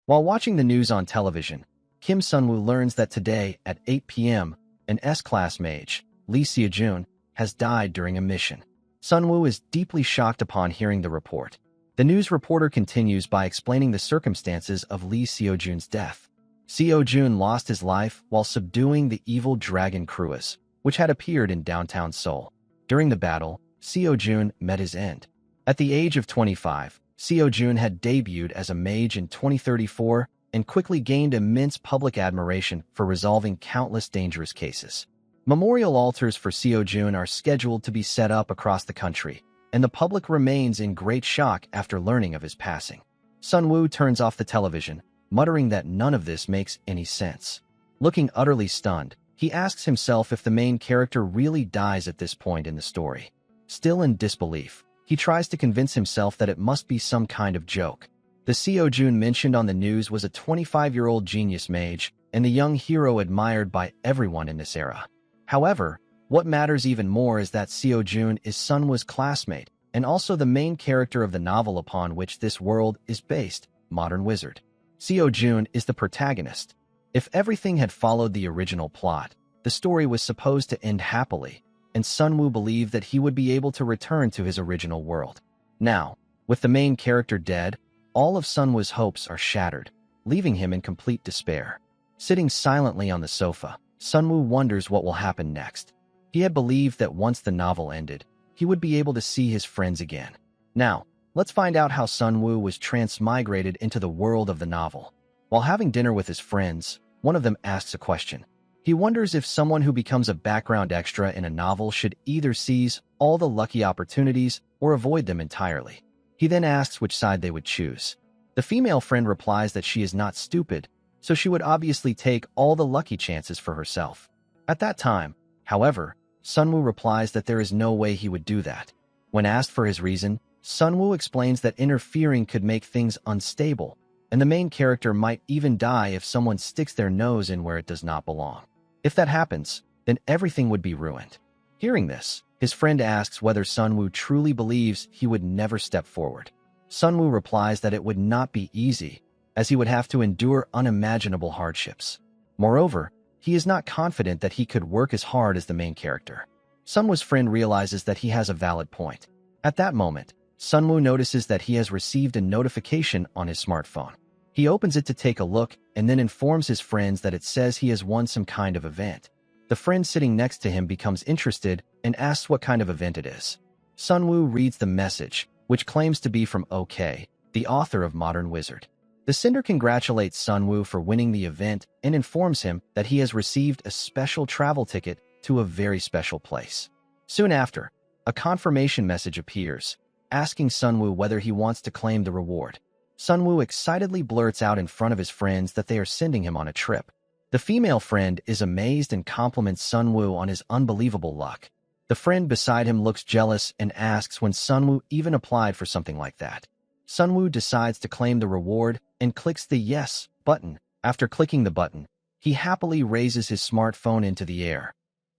While watching the news on television, Kim Sunwoo learns that today at 8 p.m., an S-class mage, Lee Seojun, has died during a mission. Sunwoo is deeply shocked upon hearing the report. The news reporter continues by explaining the circumstances of Lee Seojun's death. Seojun lost his life while subduing the evil dragon Kruas, which had appeared in downtown Seoul. During the battle, Seojun met his end. At the age of 25, Seojun had debuted as a mage in 2034 and quickly gained immense public admiration for resolving countless dangerous cases. Memorial altars for Seojun are scheduled to be set up across the country, and the public remains in great shock after learning of his passing. Sunwoo turns off the television, muttering that none of this makes any sense. Looking utterly stunned, he asks himself if the main character really dies at this point in the story. Still in disbelief, he tries to convince himself that it must be some kind of joke. The Seojun mentioned on the news was a 25-year-old genius mage and the young hero admired by everyone in this era. However, what matters even more is that Seojun is Sunwoo's classmate and also the main character of the novel upon which this world is based, Modern Wizard. Seojun is the protagonist. If everything had followed the original plot, the story was supposed to end happily, and Sunwoo believed that he would be able to return to his original world. Now, with the main character dead, all of Sunwoo's hopes are shattered, leaving him in complete despair. Sitting silently on the sofa, Sunwoo wonders what will happen next. He had believed that once the novel ended, he would be able to see his friends again. Now, let's find out how Sunwoo was transmigrated into the world of the novel. While having dinner with his friends, one of them asks a question. He wonders if someone who becomes a background extra in a novel should either seize all the lucky opportunities or avoid them entirely. He then asks which side they would choose. The female friend replies that she is not stupid, so she would obviously take all the lucky chances for herself. At that time, however, Sunwoo replies that there is no way he would do that. When asked for his reason, Sunwoo explains that interfering could make things unstable, and the main character might even die if someone sticks their nose in where it does not belong. If that happens, then everything would be ruined. Hearing this, his friend asks whether Sunwoo truly believes he would never step forward. Sunwoo replies that it would not be easy, as he would have to endure unimaginable hardships. Moreover, he is not confident that he could work as hard as the main character. Sunwoo's friend realizes that he has a valid point. At that moment, Sunwoo notices that he has received a notification on his smartphone. He opens it to take a look and then informs his friends that it says he has won some kind of event. The friend sitting next to him becomes interested and asks what kind of event it is. Sunwoo reads the message, which claims to be from OK, the author of Modern Wizard. The sender congratulates Sunwoo for winning the event and informs him that he has received a special travel ticket to a very special place. Soon after, a confirmation message appears, asking Sunwoo whether he wants to claim the reward. Sunwoo excitedly blurts out in front of his friends that they are sending him on a trip. The female friend is amazed and compliments Sunwoo on his unbelievable luck. The friend beside him looks jealous and asks when Sunwoo even applied for something like that. Sunwoo decides to claim the reward and clicks the Yes button. After clicking the button, he happily raises his smartphone into the air.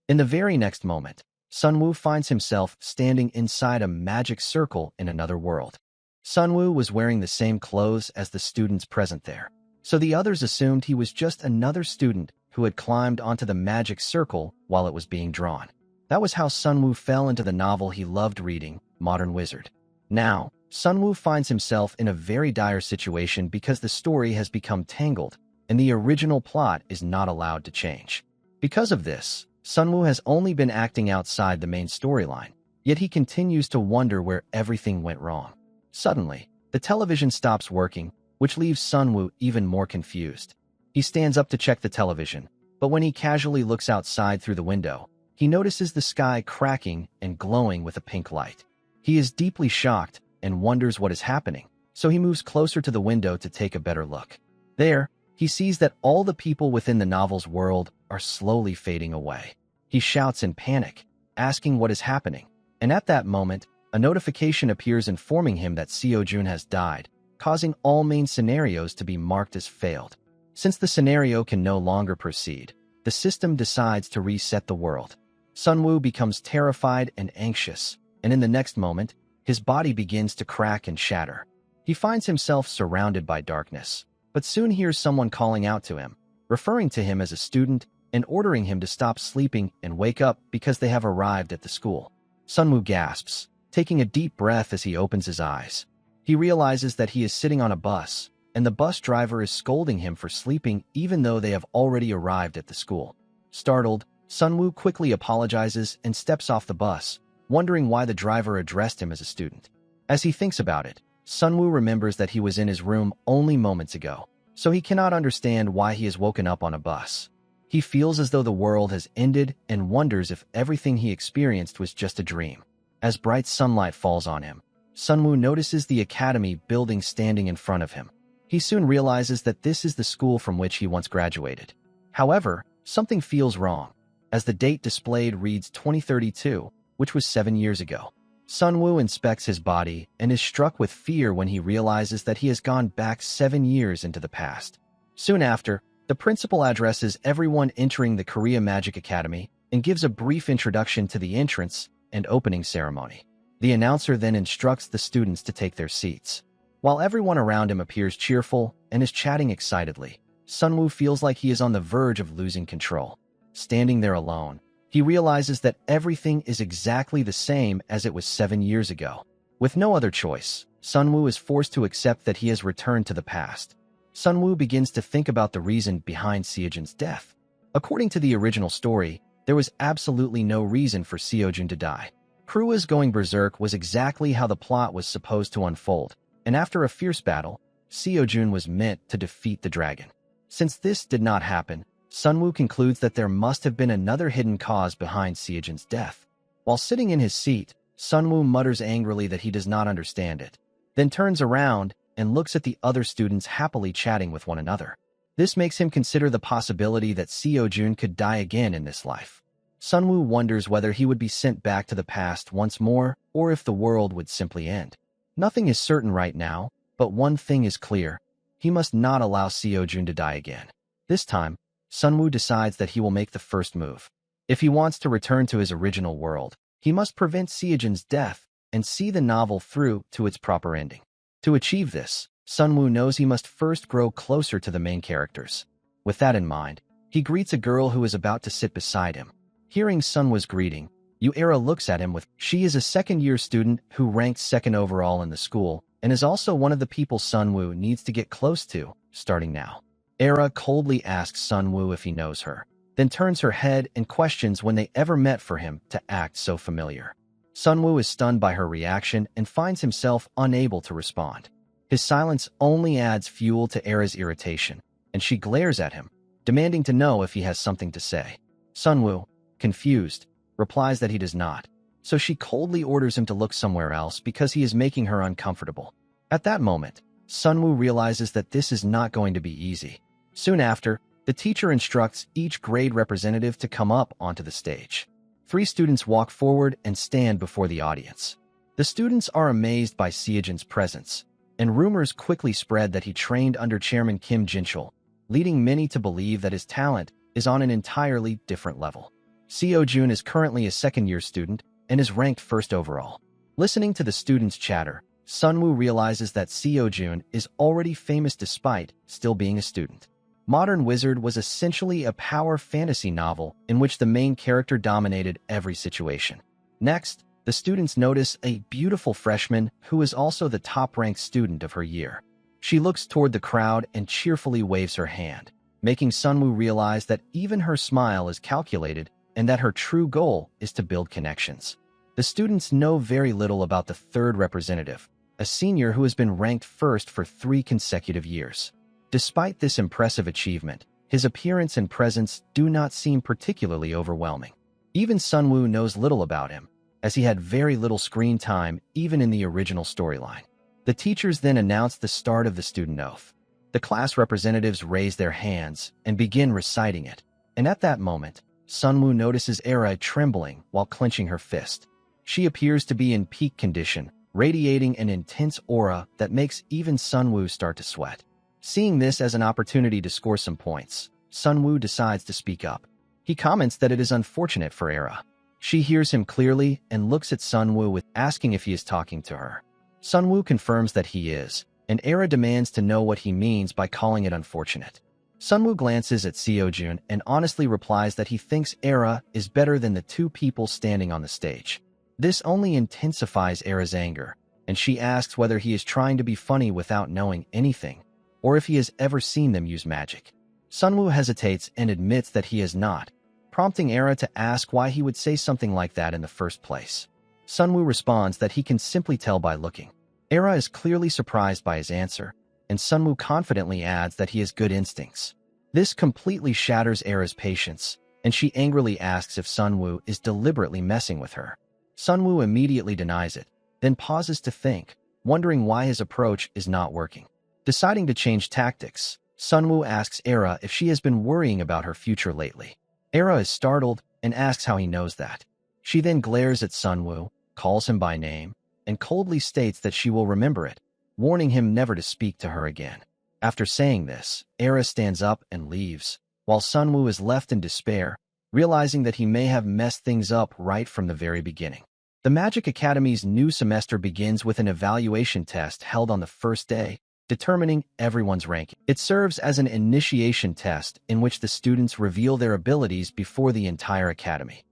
In the very next moment, Sunwoo finds himself standing inside a magic circle in another world. Sunwoo was wearing the same clothes as the students present there, so the others assumed he was just another student who had climbed onto the magic circle while it was being drawn. That was how Sunwoo fell into the novel he loved reading, Modern Wizard. Now, Sunwoo finds himself in a very dire situation because the story has become tangled, and the original plot is not allowed to change. Because of this, Sunwoo has only been acting outside the main storyline, yet he continues to wonder where everything went wrong. Suddenly, the television stops working, which leaves Sunwoo even more confused. He stands up to check the television, but when he casually looks outside through the window, he notices the sky cracking and glowing with a pink light. He is deeply shocked and wonders what is happening, so he moves closer to the window to take a better look. There, he sees that all the people within the novel's world are slowly fading away. He shouts in panic, asking what is happening, and at that moment, a notification appears informing him that Seojun has died, causing all main scenarios to be marked as failed. Since the scenario can no longer proceed, the system decides to reset the world. Sunwoo becomes terrified and anxious, and in the next moment, his body begins to crack and shatter. He finds himself surrounded by darkness. but soon hears someone calling out to him, referring to him as a student and ordering him to stop sleeping and wake up because they have arrived at the school. Sunwoo gasps, taking a deep breath as he opens his eyes. He realizes that he is sitting on a bus, and the bus driver is scolding him for sleeping even though they have already arrived at the school. Startled, Sunwoo quickly apologizes and steps off the bus, wondering why the driver addressed him as a student. As he thinks about it, Sunwoo remembers that he was in his room only moments ago, so he cannot understand why he has woken up on a bus. He feels as though the world has ended and wonders if everything he experienced was just a dream. As bright sunlight falls on him, Sunwoo notices the academy building standing in front of him. He soon realizes that this is the school from which he once graduated. However, something feels wrong, as the date displayed reads 2032, which was 7 years ago. Sunwoo inspects his body and is struck with fear when he realizes that he has gone back 7 years into the past. Soon after, the principal addresses everyone entering the Korea Magic Academy and gives a brief introduction to the entrance and opening ceremony. The announcer then instructs the students to take their seats. While everyone around him appears cheerful and is chatting excitedly, Sunwoo feels like he is on the verge of losing control. Standing there alone, he realizes that everything is exactly the same as it was 7 years ago. With no other choice, Sunwoo is forced to accept that he has returned to the past. Sunwoo begins to think about the reason behind Seojun's death. According to the original story, there was absolutely no reason for Seojun to die. Krua's going berserk was exactly how the plot was supposed to unfold, and after a fierce battle, Seojun was meant to defeat the dragon. Since this did not happen, Sunwoo concludes that there must have been another hidden cause behind Seojun's death. While sitting in his seat, Sunwoo mutters angrily that he does not understand it, then turns around and looks at the other students happily chatting with one another. This makes him consider the possibility that Seojun could die again in this life. Sunwoo wonders whether he would be sent back to the past once more or if the world would simply end. Nothing is certain right now, but one thing is clear. He must not allow Seojun to die again. This time, Sunwoo decides that he will make the first move. If he wants to return to his original world, he must prevent Seojun's death and see the novel through to its proper ending. To achieve this, Sunwoo knows he must first grow closer to the main characters. With that in mind, he greets a girl who is about to sit beside him. Hearing Sunwoo's greeting, Yuera looks at him with, she is a second-year student who ranked second overall in the school and is also one of the people Sunwoo needs to get close to, starting now. Era coldly asks Sunwoo if he knows her, then turns her head and questions when they ever met for him to act so familiar. Sunwoo is stunned by her reaction and finds himself unable to respond. His silence only adds fuel to Era's irritation, and she glares at him, demanding to know if he has something to say. Sunwoo, confused, replies that he does not, so she coldly orders him to look somewhere else because he is making her uncomfortable. At that moment, Sunwoo realizes that this is not going to be easy. Soon after, the teacher instructs each grade representative to come up onto the stage. 3 students walk forward and stand before the audience. The students are amazed by Seojun's presence, and rumors quickly spread that he trained under Chairman Kim Jin-chul, leading many to believe that his talent is on an entirely different level. Seojun is currently a second-year student and is ranked first overall. Listening to the students' chatter, Sunwoo realizes that Seojun is already famous despite still being a student. Modern Wizard was essentially a power fantasy novel in which the main character dominated every situation. Next, the students notice a beautiful freshman who is also the top-ranked student of her year. She looks toward the crowd and cheerfully waves her hand, making Sunwoo realize that even her smile is calculated and that her true goal is to build connections. The students know very little about the third representative, a senior who has been ranked first for 3 consecutive years. Despite this impressive achievement, his appearance and presence do not seem particularly overwhelming. Even Sunwoo knows little about him, as he had very little screen time even in the original storyline. The teachers then announce the start of the student oath. The class representatives raise their hands and begin reciting it, and at that moment, Sunwoo notices Era trembling while clenching her fist. She appears to be in peak condition, radiating an intense aura that makes even Sunwoo start to sweat. Seeing this as an opportunity to score some points, Sunwoo decides to speak up. He comments that it is unfortunate for Era. She hears him clearly and looks at Sunwoo with asking if he is talking to her. Sunwoo confirms that he is, and Era demands to know what he means by calling it unfortunate. Sunwoo glances at Seojun and honestly replies that he thinks Era is better than the two people standing on the stage. This only intensifies Era's anger, and she asks whether he is trying to be funny without knowing anything, or if he has ever seen them use magic. Sunwoo hesitates and admits that he has not, prompting Era to ask why he would say something like that in the first place. Sunwoo responds that he can simply tell by looking. Era is clearly surprised by his answer, and Sunwoo confidently adds that he has good instincts. This completely shatters Era's patience, and she angrily asks if Sunwoo is deliberately messing with her. Sunwoo immediately denies it, then pauses to think, wondering why his approach is not working. Deciding to change tactics, Sunwoo asks Era if she has been worrying about her future lately. Era is startled and asks how he knows that. She then glares at Sunwoo, calls him by name, and coldly states that she will remember it, warning him never to speak to her again. After saying this, Era stands up and leaves, while Sunwoo is left in despair, realizing that he may have messed things up right from the very beginning. The Magic Academy's new semester begins with an evaluation test held on the first day, determining everyone's ranking. It serves as an initiation test in which the students reveal their abilities before the entire academy.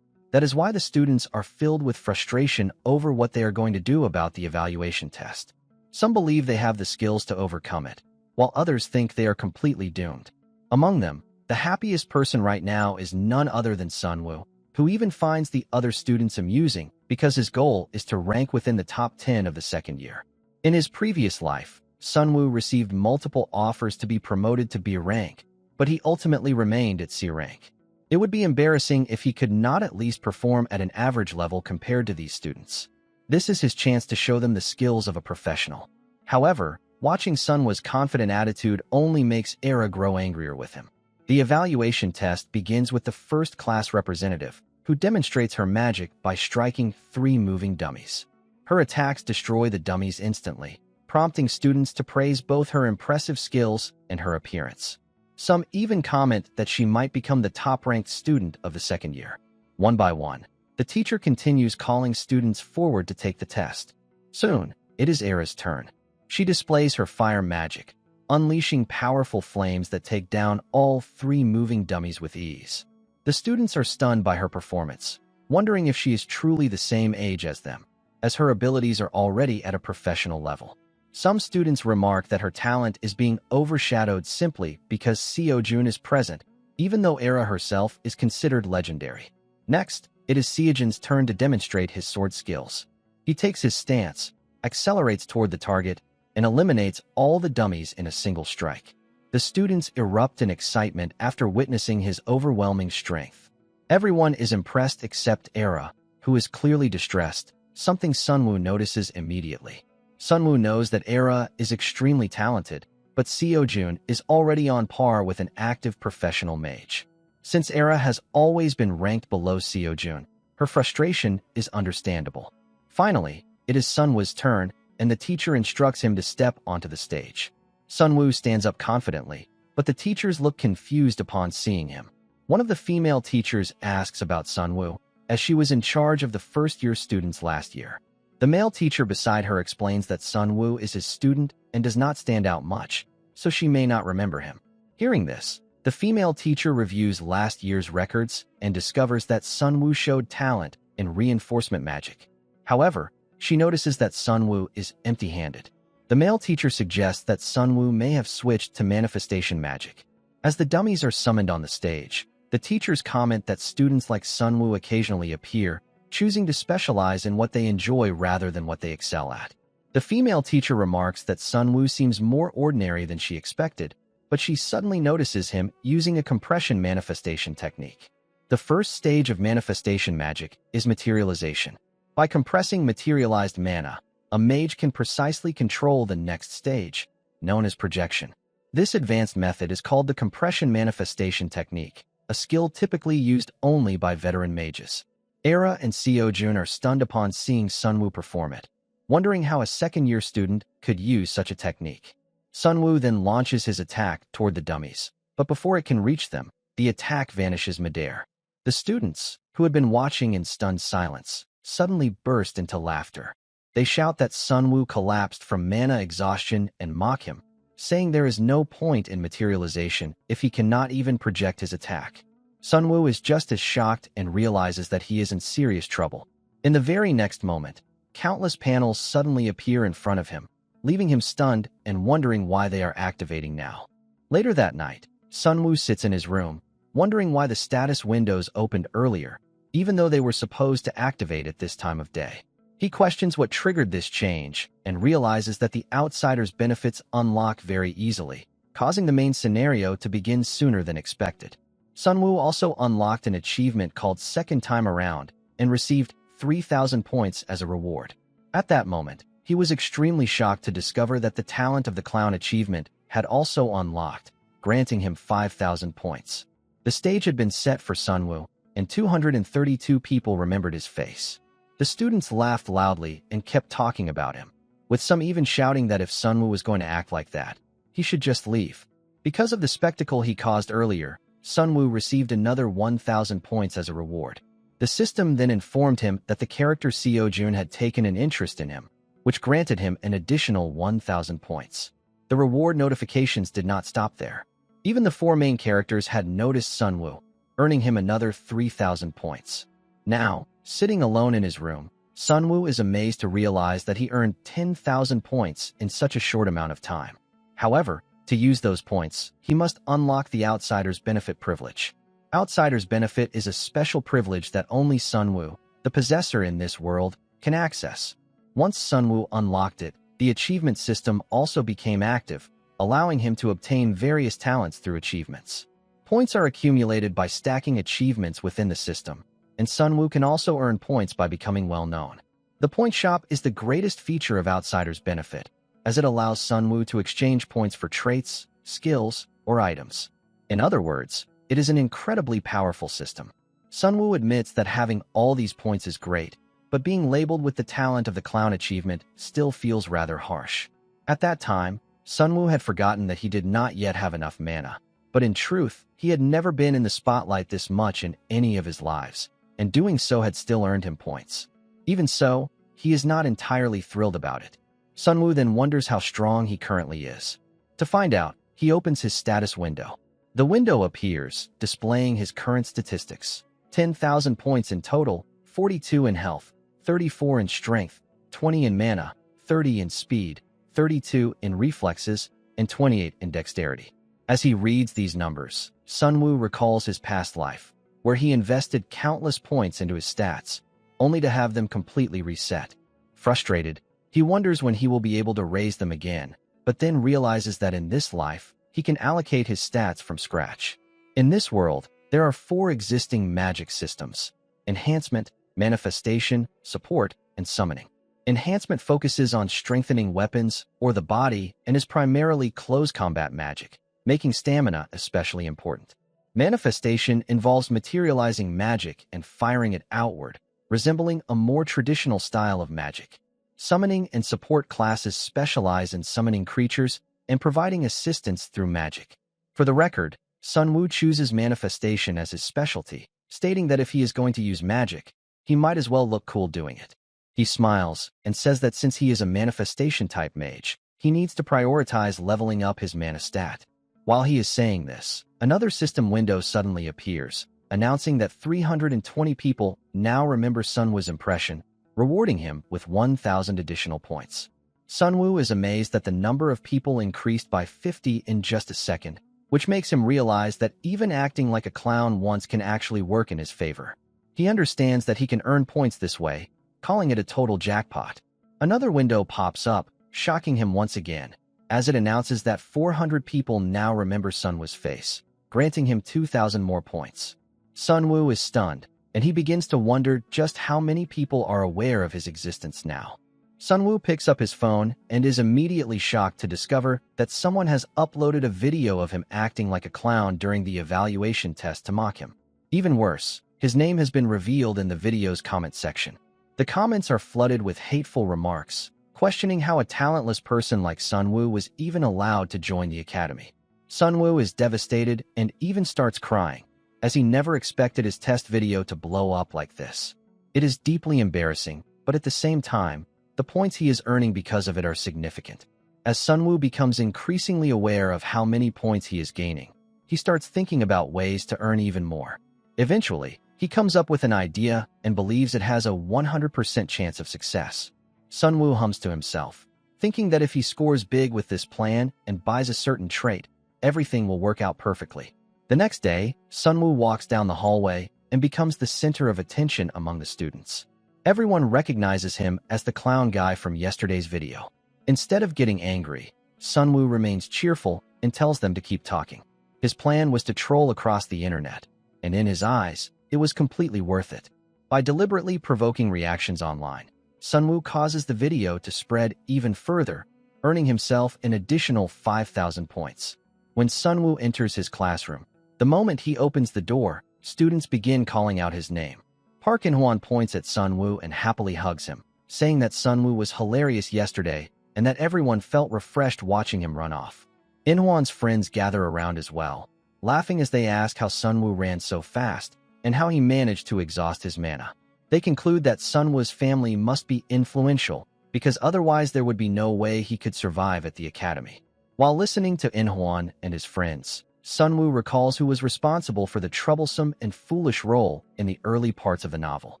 That is why the students are filled with frustration over what they are going to do about the evaluation test. Some believe they have the skills to overcome it, while others think they are completely doomed. Among them, the happiest person right now is none other than Sunwoo, who even finds the other students amusing because his goal is to rank within the top 10 of the second year. In his previous life, Sunwoo received multiple offers to be promoted to B rank, but he ultimately remained at C rank. It would be embarrassing if he could not at least perform at an average level compared to these students. This is his chance to show them the skills of a professional. However, watching Sunwoo's confident attitude only makes Era grow angrier with him. The evaluation test begins with the first class representative, who demonstrates her magic by striking 3 moving dummies. Her attacks destroy the dummies instantly, prompting students to praise both her impressive skills and her appearance. Some even comment that she might become the top-ranked student of the second year. One by one, the teacher continues calling students forward to take the test. Soon, it is Era's turn. She displays her fire magic, unleashing powerful flames that take down all 3 moving dummies with ease. The students are stunned by her performance, wondering if she is truly the same age as them, as her abilities are already at a professional level. Some students remark that her talent is being overshadowed simply because Seojun is present, even though Era herself is considered legendary. Next, it is Seojun's turn to demonstrate his sword skills. He takes his stance, accelerates toward the target, and eliminates all the dummies in a single strike. The students erupt in excitement after witnessing his overwhelming strength. Everyone is impressed except Era, who is clearly distressed, something Sunwoo notices immediately. Sunwoo knows that Era is extremely talented, but Seojun is already on par with an active professional mage. Since Era has always been ranked below Seojun, her frustration is understandable. Finally, it is Sunwoo's turn, and the teacher instructs him to step onto the stage. Sunwoo stands up confidently, but the teachers look confused upon seeing him. One of the female teachers asks about Sunwoo, as she was in charge of the first-year students last year. The male teacher beside her explains that Sunwoo is his student and does not stand out much, so she may not remember him. Hearing this, the female teacher reviews last year's records and discovers that Sunwoo showed talent in reinforcement magic. However, she notices that Sunwoo is empty-handed. The male teacher suggests that Sunwoo may have switched to manifestation magic. As the dummies are summoned on the stage, the teachers comment that students like Sunwoo occasionally appear, choosing to specialize in what they enjoy rather than what they excel at. The female teacher remarks that Sunwoo seems more ordinary than she expected, but she suddenly notices him using a compression manifestation technique. The first stage of manifestation magic is materialization. By compressing materialized mana, a mage can precisely control the next stage, known as projection. This advanced method is called the compression manifestation technique, a skill typically used only by veteran mages. Era and Seojun are stunned upon seeing Sunwoo perform it, wondering how a second-year student could use such a technique. Sunwoo then launches his attack toward the dummies, but before it can reach them, the attack vanishes midair. The students, who had been watching in stunned silence, suddenly burst into laughter. They shout that Sun Wu collapsed from mana exhaustion and mock him, saying there is no point in materialization if he cannot even project his attack. Sun Wu is just as shocked and realizes that he is in serious trouble. In the very next moment, countless panels suddenly appear in front of him, leaving him stunned and wondering why they are activating now. Later that night, Sun Wu sits in his room, wondering why the status windows opened earlier, even though they were supposed to activate at this time of day. He questions what triggered this change and realizes that the outsider's benefits unlock very easily, causing the main scenario to begin sooner than expected. Sun Wu also unlocked an achievement called Second Time Around and received 3,000 points as a reward. At that moment, he was extremely shocked to discover that the Talent of the Clown achievement had also unlocked, granting him 5,000 points. The stage had been set for Sun Wu, and 232 people remembered his face. The students laughed loudly and kept talking about him, with some even shouting that if Sun Wu was going to act like that, he should just leave. Because of the spectacle he caused earlier, Sun Wu received another 1,000 points as a reward. The system then informed him that the character Seo Jun had taken an interest in him, which granted him an additional 1,000 points. The reward notifications did not stop there. Even the four main characters had noticed Sun Wu, earning him another 3,000 points. Now, sitting alone in his room, Sun Wu is amazed to realize that he earned 10,000 points in such a short amount of time. However, to use those points, he must unlock the Outsider's Benefit privilege. Outsider's Benefit is a special privilege that only Sun Wu, the possessor in this world, can access. Once Sun Wu unlocked it, the achievement system also became active, allowing him to obtain various talents through achievements. Points are accumulated by stacking achievements within the system, and Sun Wu can also earn points by becoming well-known. The Point Shop is the greatest feature of Outsider's Benefit, as it allows Sun Wu to exchange points for traits, skills, or items. In other words, it is an incredibly powerful system. Sun Wu admits that having all these points is great, but being labeled with the Talent of the Clown achievement still feels rather harsh. At that time, Sun Wu had forgotten that he did not yet have enough mana, but in truth, he had never been in the spotlight this much in any of his lives, and doing so had still earned him points. Even so, he is not entirely thrilled about it. Sun Wu then wonders how strong he currently is. To find out, he opens his status window. The window appears, displaying his current statistics: 10,000 points in total, 42 in health, 34 in strength, 20 in mana, 30 in speed, 32 in reflexes, and 28 in dexterity. As he reads these numbers, Sun Wu recalls his past life, where he invested countless points into his stats, only to have them completely reset. Frustrated, he wonders when he will be able to raise them again, but then realizes that in this life, he can allocate his stats from scratch. In this world, there are 4 existing magic systems: enhancement, manifestation, support, and summoning. Enhancement focuses on strengthening weapons or the body and is primarily close combat magic, making stamina especially important. Manifestation involves materializing magic and firing it outward, resembling a more traditional style of magic. Summoning and support classes specialize in summoning creatures and providing assistance through magic. For the record, Sun Wu chooses manifestation as his specialty, stating that if he is going to use magic, he might as well look cool doing it. He smiles and says that since he is a manifestation-type mage, he needs to prioritize leveling up his mana stat. While he is saying this, another system window suddenly appears, announcing that 320 people now remember Sun Wu's impression, rewarding him with 1,000 additional points. Sun Wu is amazed that the number of people increased by 50 in just a second, which makes him realize that even acting like a clown once can actually work in his favor. He understands that he can earn points this way, calling it a total jackpot. Another window pops up, shocking him once again, as it announces that 400 people now remember Sun Wu's face, granting him 2,000 more points. Sun Wu is stunned, and he begins to wonder just how many people are aware of his existence now. Sun Wu picks up his phone and is immediately shocked to discover that someone has uploaded a video of him acting like a clown during the evaluation test to mock him. Even worse, his name has been revealed in the video's comment section. The comments are flooded with hateful remarks, questioning how a talentless person like Sun Wu was even allowed to join the academy. Sun Wu is devastated and even starts crying, as he never expected his test video to blow up like this. It is deeply embarrassing, but at the same time, the points he is earning because of it are significant. As Sunwoo becomes increasingly aware of how many points he is gaining, he starts thinking about ways to earn even more. Eventually, he comes up with an idea and believes it has a 100% chance of success. Sunwoo hums to himself, thinking that if he scores big with this plan and buys a certain trait, everything will work out perfectly. The next day, Sunwoo walks down the hallway and becomes the center of attention among the students. Everyone recognizes him as the clown guy from yesterday's video. Instead of getting angry, Sunwoo remains cheerful and tells them to keep talking. His plan was to troll across the internet, and in his eyes, it was completely worth it. By deliberately provoking reactions online, Sunwoo causes the video to spread even further, earning himself an additional 5,000 points. When Sunwoo enters his classroom, the moment he opens the door, students begin calling out his name. Park In-hwan points at Sunwoo and happily hugs him, saying that Sunwoo was hilarious yesterday and that everyone felt refreshed watching him run off. In-hwan's friends gather around as well, laughing as they ask how Sunwoo ran so fast and how he managed to exhaust his mana. They conclude that Sunwoo's family must be influential because otherwise there would be no way he could survive at the academy. While listening to In-hwan and his friends, Sunwoo recalls who was responsible for the troublesome and foolish role in the early parts of the novel.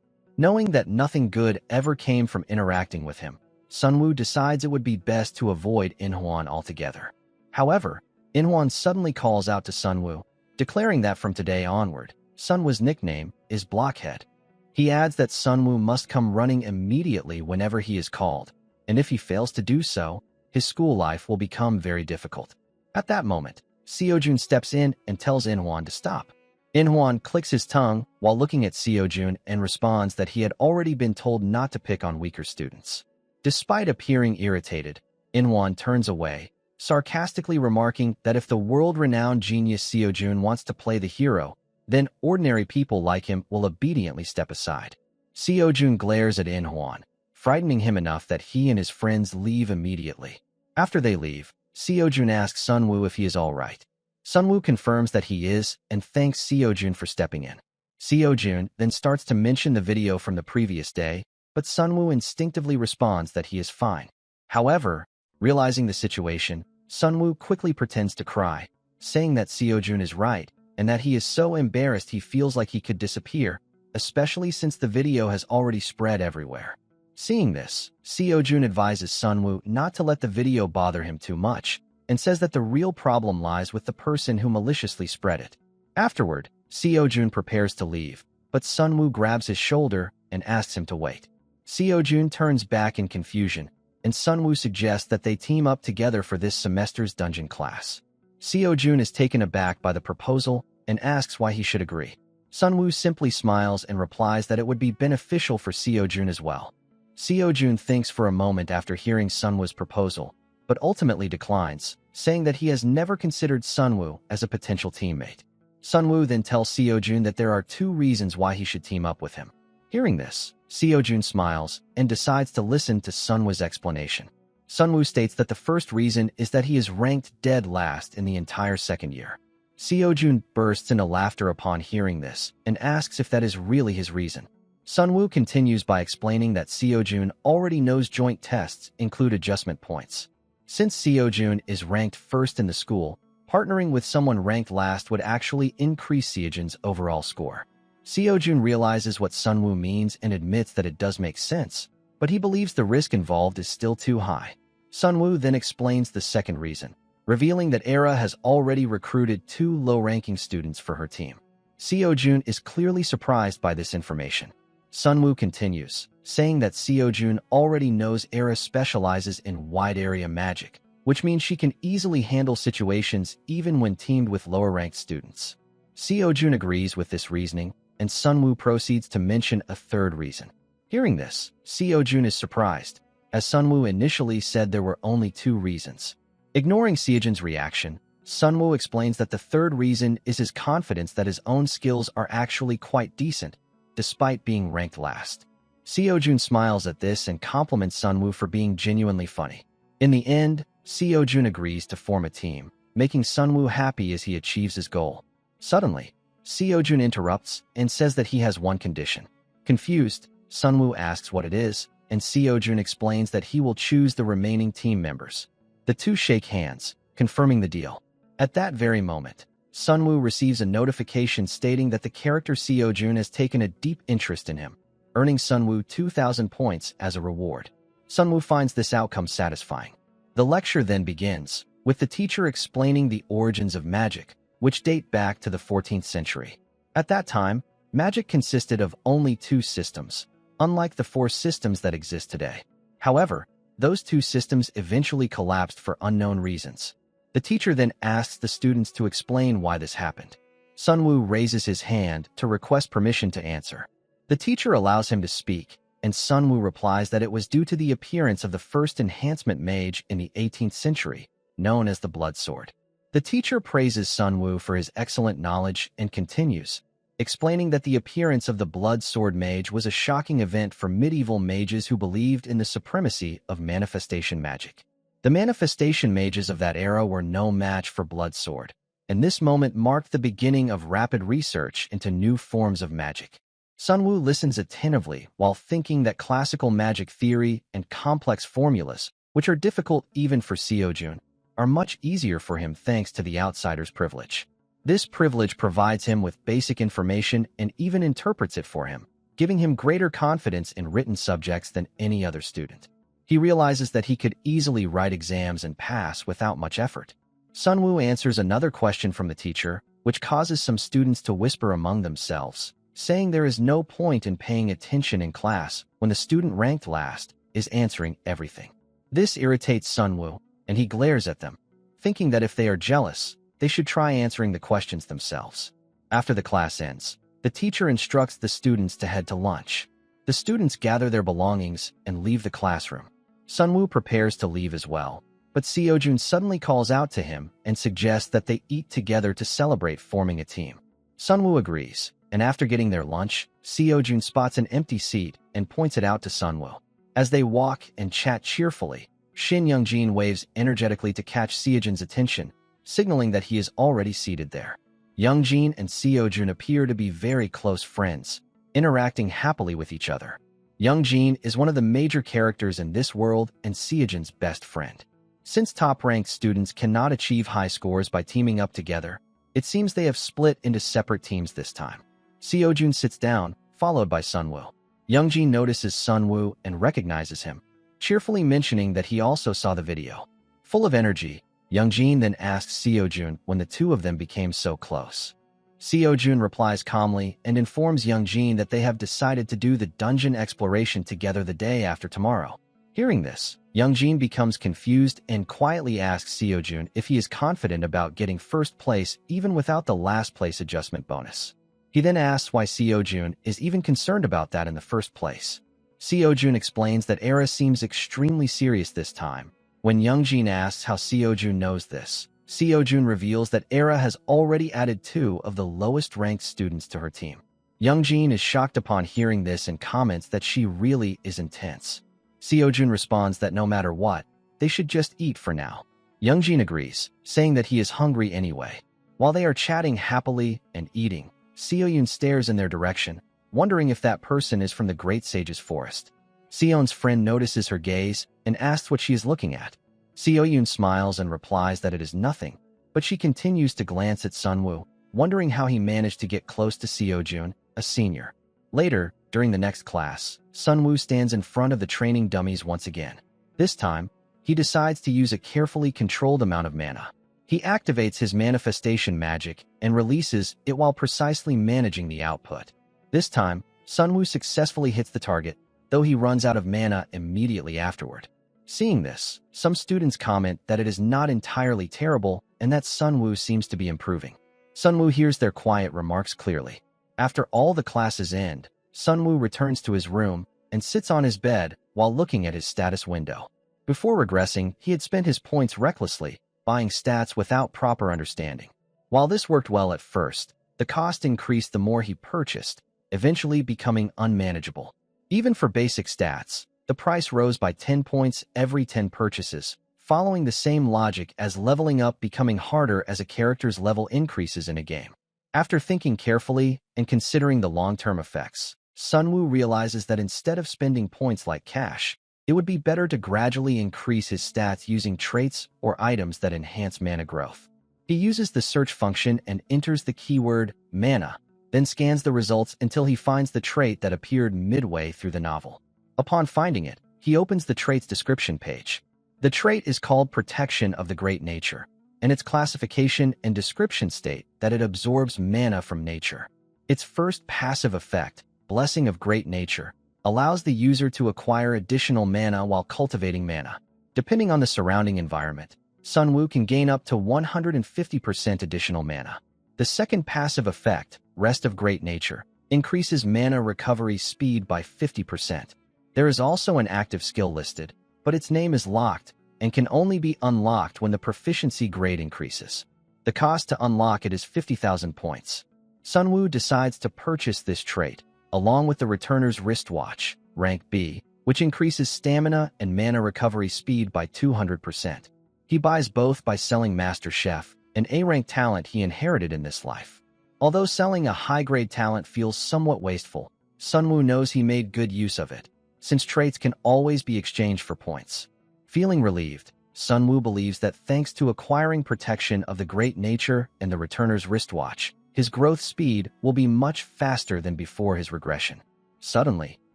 Knowing that nothing good ever came from interacting with him, Sunwoo decides it would be best to avoid In-hwan altogether. However, In-hwan suddenly calls out to Sunwoo, declaring that from today onward, Sunwoo's nickname is Blockhead. He adds that Sunwoo must come running immediately whenever he is called, and if he fails to do so, his school life will become very difficult. At that moment, Seojun steps in and tells In-hwan to stop. In-hwan clicks his tongue while looking at Seojun and responds that he had already been told not to pick on weaker students. Despite appearing irritated, In-hwan turns away, sarcastically remarking that if the world-renowned genius Seojun wants to play the hero, then ordinary people like him will obediently step aside. Seojun glares at In-hwan, frightening him enough that he and his friends leave immediately. After they leave, Seojun asks Sunwoo if he is all right. Sunwoo confirms that he is and thanks Seojun for stepping in. Seojun then starts to mention the video from the previous day, but Sunwoo instinctively responds that he is fine. However, realizing the situation, Sunwoo quickly pretends to cry, saying that Seojun is right and that he is so embarrassed he feels like he could disappear, especially since the video has already spread everywhere. Seeing this, Seojun advises Sunwoo not to let the video bother him too much, and says that the real problem lies with the person who maliciously spread it. Afterward, Seojun prepares to leave, but Sunwoo grabs his shoulder and asks him to wait. Seojun turns back in confusion, and Sunwoo suggests that they team up together for this semester's dungeon class. Seojun is taken aback by the proposal and asks why he should agree. Sunwoo simply smiles and replies that it would be beneficial for Seojun as well. Seojun thinks for a moment after hearing Sunwoo's proposal, but ultimately declines, saying that he has never considered Sunwoo as a potential teammate. Sunwoo then tells Seojun that there are 2 reasons why he should team up with him. Hearing this, Seojun smiles and decides to listen to Sunwoo's explanation. Sunwoo states that the first reason is that he is ranked dead last in the entire second year. Seojun bursts into laughter upon hearing this and asks if that is really his reason. Sunwoo continues by explaining that Seojun already knows joint tests include adjustment points. Since Seojun is ranked first in the school, partnering with someone ranked last would actually increase Seojun's overall score. Seojun realizes what Sunwoo means and admits that it does make sense, but he believes the risk involved is still too high. Sunwoo then explains the second reason, revealing that Era has already recruited 2 low-ranking students for her team. Seojun is clearly surprised by this information. Sunwoo continues, saying that Seojun already knows Era specializes in wide-area magic, which means she can easily handle situations even when teamed with lower-ranked students. Seojun agrees with this reasoning, and Sunwoo proceeds to mention a third reason. Hearing this, Seojun is surprised, as Sunwoo initially said there were only 2 reasons. Ignoring Seojun's reaction, Sunwoo explains that the third reason is his confidence that his own skills are actually quite decent, despite being ranked last. Seojun smiles at this and compliments Sunwoo for being genuinely funny. In the end, Seojun agrees to form a team, making Sunwoo happy as he achieves his goal. Suddenly, Seojun interrupts and says that he has one condition. Confused, Sunwoo asks what it is, and Seo-jun explains that he will choose the remaining team members. The two shake hands, confirming the deal. At that very moment, Sunwoo receives a notification stating that the character Seo-jun has taken a deep interest in him, earning Sunwoo 2,000 points as a reward. Sunwoo finds this outcome satisfying. The lecture then begins, with the teacher explaining the origins of magic, which date back to the 14th century. At that time, magic consisted of only two systems, unlike the four systems that exist today. However, those two systems eventually collapsed for unknown reasons. The teacher then asks the students to explain why this happened. Sunwoo raises his hand to request permission to answer. The teacher allows him to speak, and Sunwoo replies that it was due to the appearance of the first enhancement mage in the 18th century, known as the Blood Sword. The teacher praises Sunwoo for his excellent knowledge and continues, explaining that the appearance of the Blood Sword mage was a shocking event for medieval mages who believed in the supremacy of manifestation magic. The manifestation mages of that era were no match for Blood Sword, and this moment marked the beginning of rapid research into new forms of magic. Sunwoo listens attentively while thinking that classical magic theory and complex formulas, which are difficult even for Seo-jun, are much easier for him thanks to the outsider's privilege. This privilege provides him with basic information and even interprets it for him, giving him greater confidence in written subjects than any other student. He realizes that he could easily write exams and pass without much effort. Sunwoo answers another question from the teacher, which causes some students to whisper among themselves, saying there is no point in paying attention in class when the student ranked last is answering everything. This irritates Sunwoo, and he glares at them, thinking that if they are jealous, they should try answering the questions themselves. After the class ends, the teacher instructs the students to head to lunch. The students gather their belongings and leave the classroom. Sunwoo prepares to leave as well, but Seo-jun suddenly calls out to him and suggests that they eat together to celebrate forming a team. Sunwoo agrees, and after getting their lunch, Seo-jun spots an empty seat and points it out to Sunwoo. As they walk and chat cheerfully, Shin Youngjin waves energetically to catch Seo-jun's attention, signaling that he is already seated there. Youngjin and Seo-jun appear to be very close friends, interacting happily with each other. Youngjin is one of the major characters in this world and Seo-jun's best friend. Since top-ranked students cannot achieve high scores by teaming up together, it seems they have split into separate teams this time. Seo-jun sits down, followed by Sunwoo. Youngjin notices Sunwoo and recognizes him, cheerfully mentioning that he also saw the video. Full of energy, Youngjin then asks Seo-jun when the two of them became so close. Seo-jun replies calmly and informs Youngjin that they have decided to do the dungeon exploration together the day after tomorrow. Hearing this, Youngjin becomes confused and quietly asks Seo-jun if he is confident about getting first place even without the last place adjustment bonus. He then asks why Seo-jun is even concerned about that in the first place. Seo-jun explains that Era seems extremely serious this time. When Youngjin asks how Seo-jun knows this, Seo-jun reveals that Era has already added 2 of the lowest-ranked students to her team. Youngjin is shocked upon hearing this and comments that she really is intense. Seo-jun responds that no matter what, they should just eat for now. Youngjin agrees, saying that he is hungry anyway. While they are chatting happily and eating, Seo-jun stares in their direction, wondering if that person is from the Great Sage's forest. Seon's friend notices her gaze and asks what she is looking at. Seo-jun smiles and replies that it is nothing, but she continues to glance at Sunwoo, wondering how he managed to get close to Seo-jun, a senior. Later, during the next class, Sunwoo stands in front of the training dummies once again. This time, he decides to use a carefully controlled amount of mana. He activates his manifestation magic and releases it while precisely managing the output. This time, Sunwoo successfully hits the target, though he runs out of mana immediately afterward. Seeing this, some students comment that it is not entirely terrible and that Sunwoo seems to be improving. Sunwoo hears their quiet remarks clearly. After all the classes end, Sunwoo returns to his room and sits on his bed while looking at his status window. Before regressing, he had spent his points recklessly, buying stats without proper understanding. While this worked well at first, the cost increased the more he purchased, eventually becoming unmanageable. Even for basic stats, the price rose by 10 points every 10 purchases, following the same logic as leveling up becoming harder as a character's level increases in a game. After thinking carefully and considering the long-term effects, Sunwoo realizes that instead of spending points like cash, it would be better to gradually increase his stats using traits or items that enhance mana growth. He uses the search function and enters the keyword mana, then scans the results until he finds the trait that appeared midway through the novel. Upon finding it, he opens the trait's description page. The trait is called Protection of the Great Nature, and its classification and description state that it absorbs mana from nature. Its first passive effect, Blessing of Great Nature, allows the user to acquire additional mana while cultivating mana. Depending on the surrounding environment, Sunwoo can gain up to 150% additional mana. The second passive effect, Rest of Great Nature, increases mana recovery speed by 50%. There is also an active skill listed, but its name is locked and can only be unlocked when the proficiency grade increases. The cost to unlock it is 50,000 points. Sunwoo decides to purchase this trait, along with the Returner's Wristwatch, rank B, which increases stamina and mana recovery speed by 200%. He buys both by selling Master Chef, an A-rank talent he inherited in this life. Although selling a high-grade talent feels somewhat wasteful, Sunwoo knows he made good use of it, since traits can always be exchanged for points. Feeling relieved, Sunwoo believes that thanks to acquiring Protection of the Great Nature and the Returner's Wristwatch, his growth speed will be much faster than before his regression. Suddenly,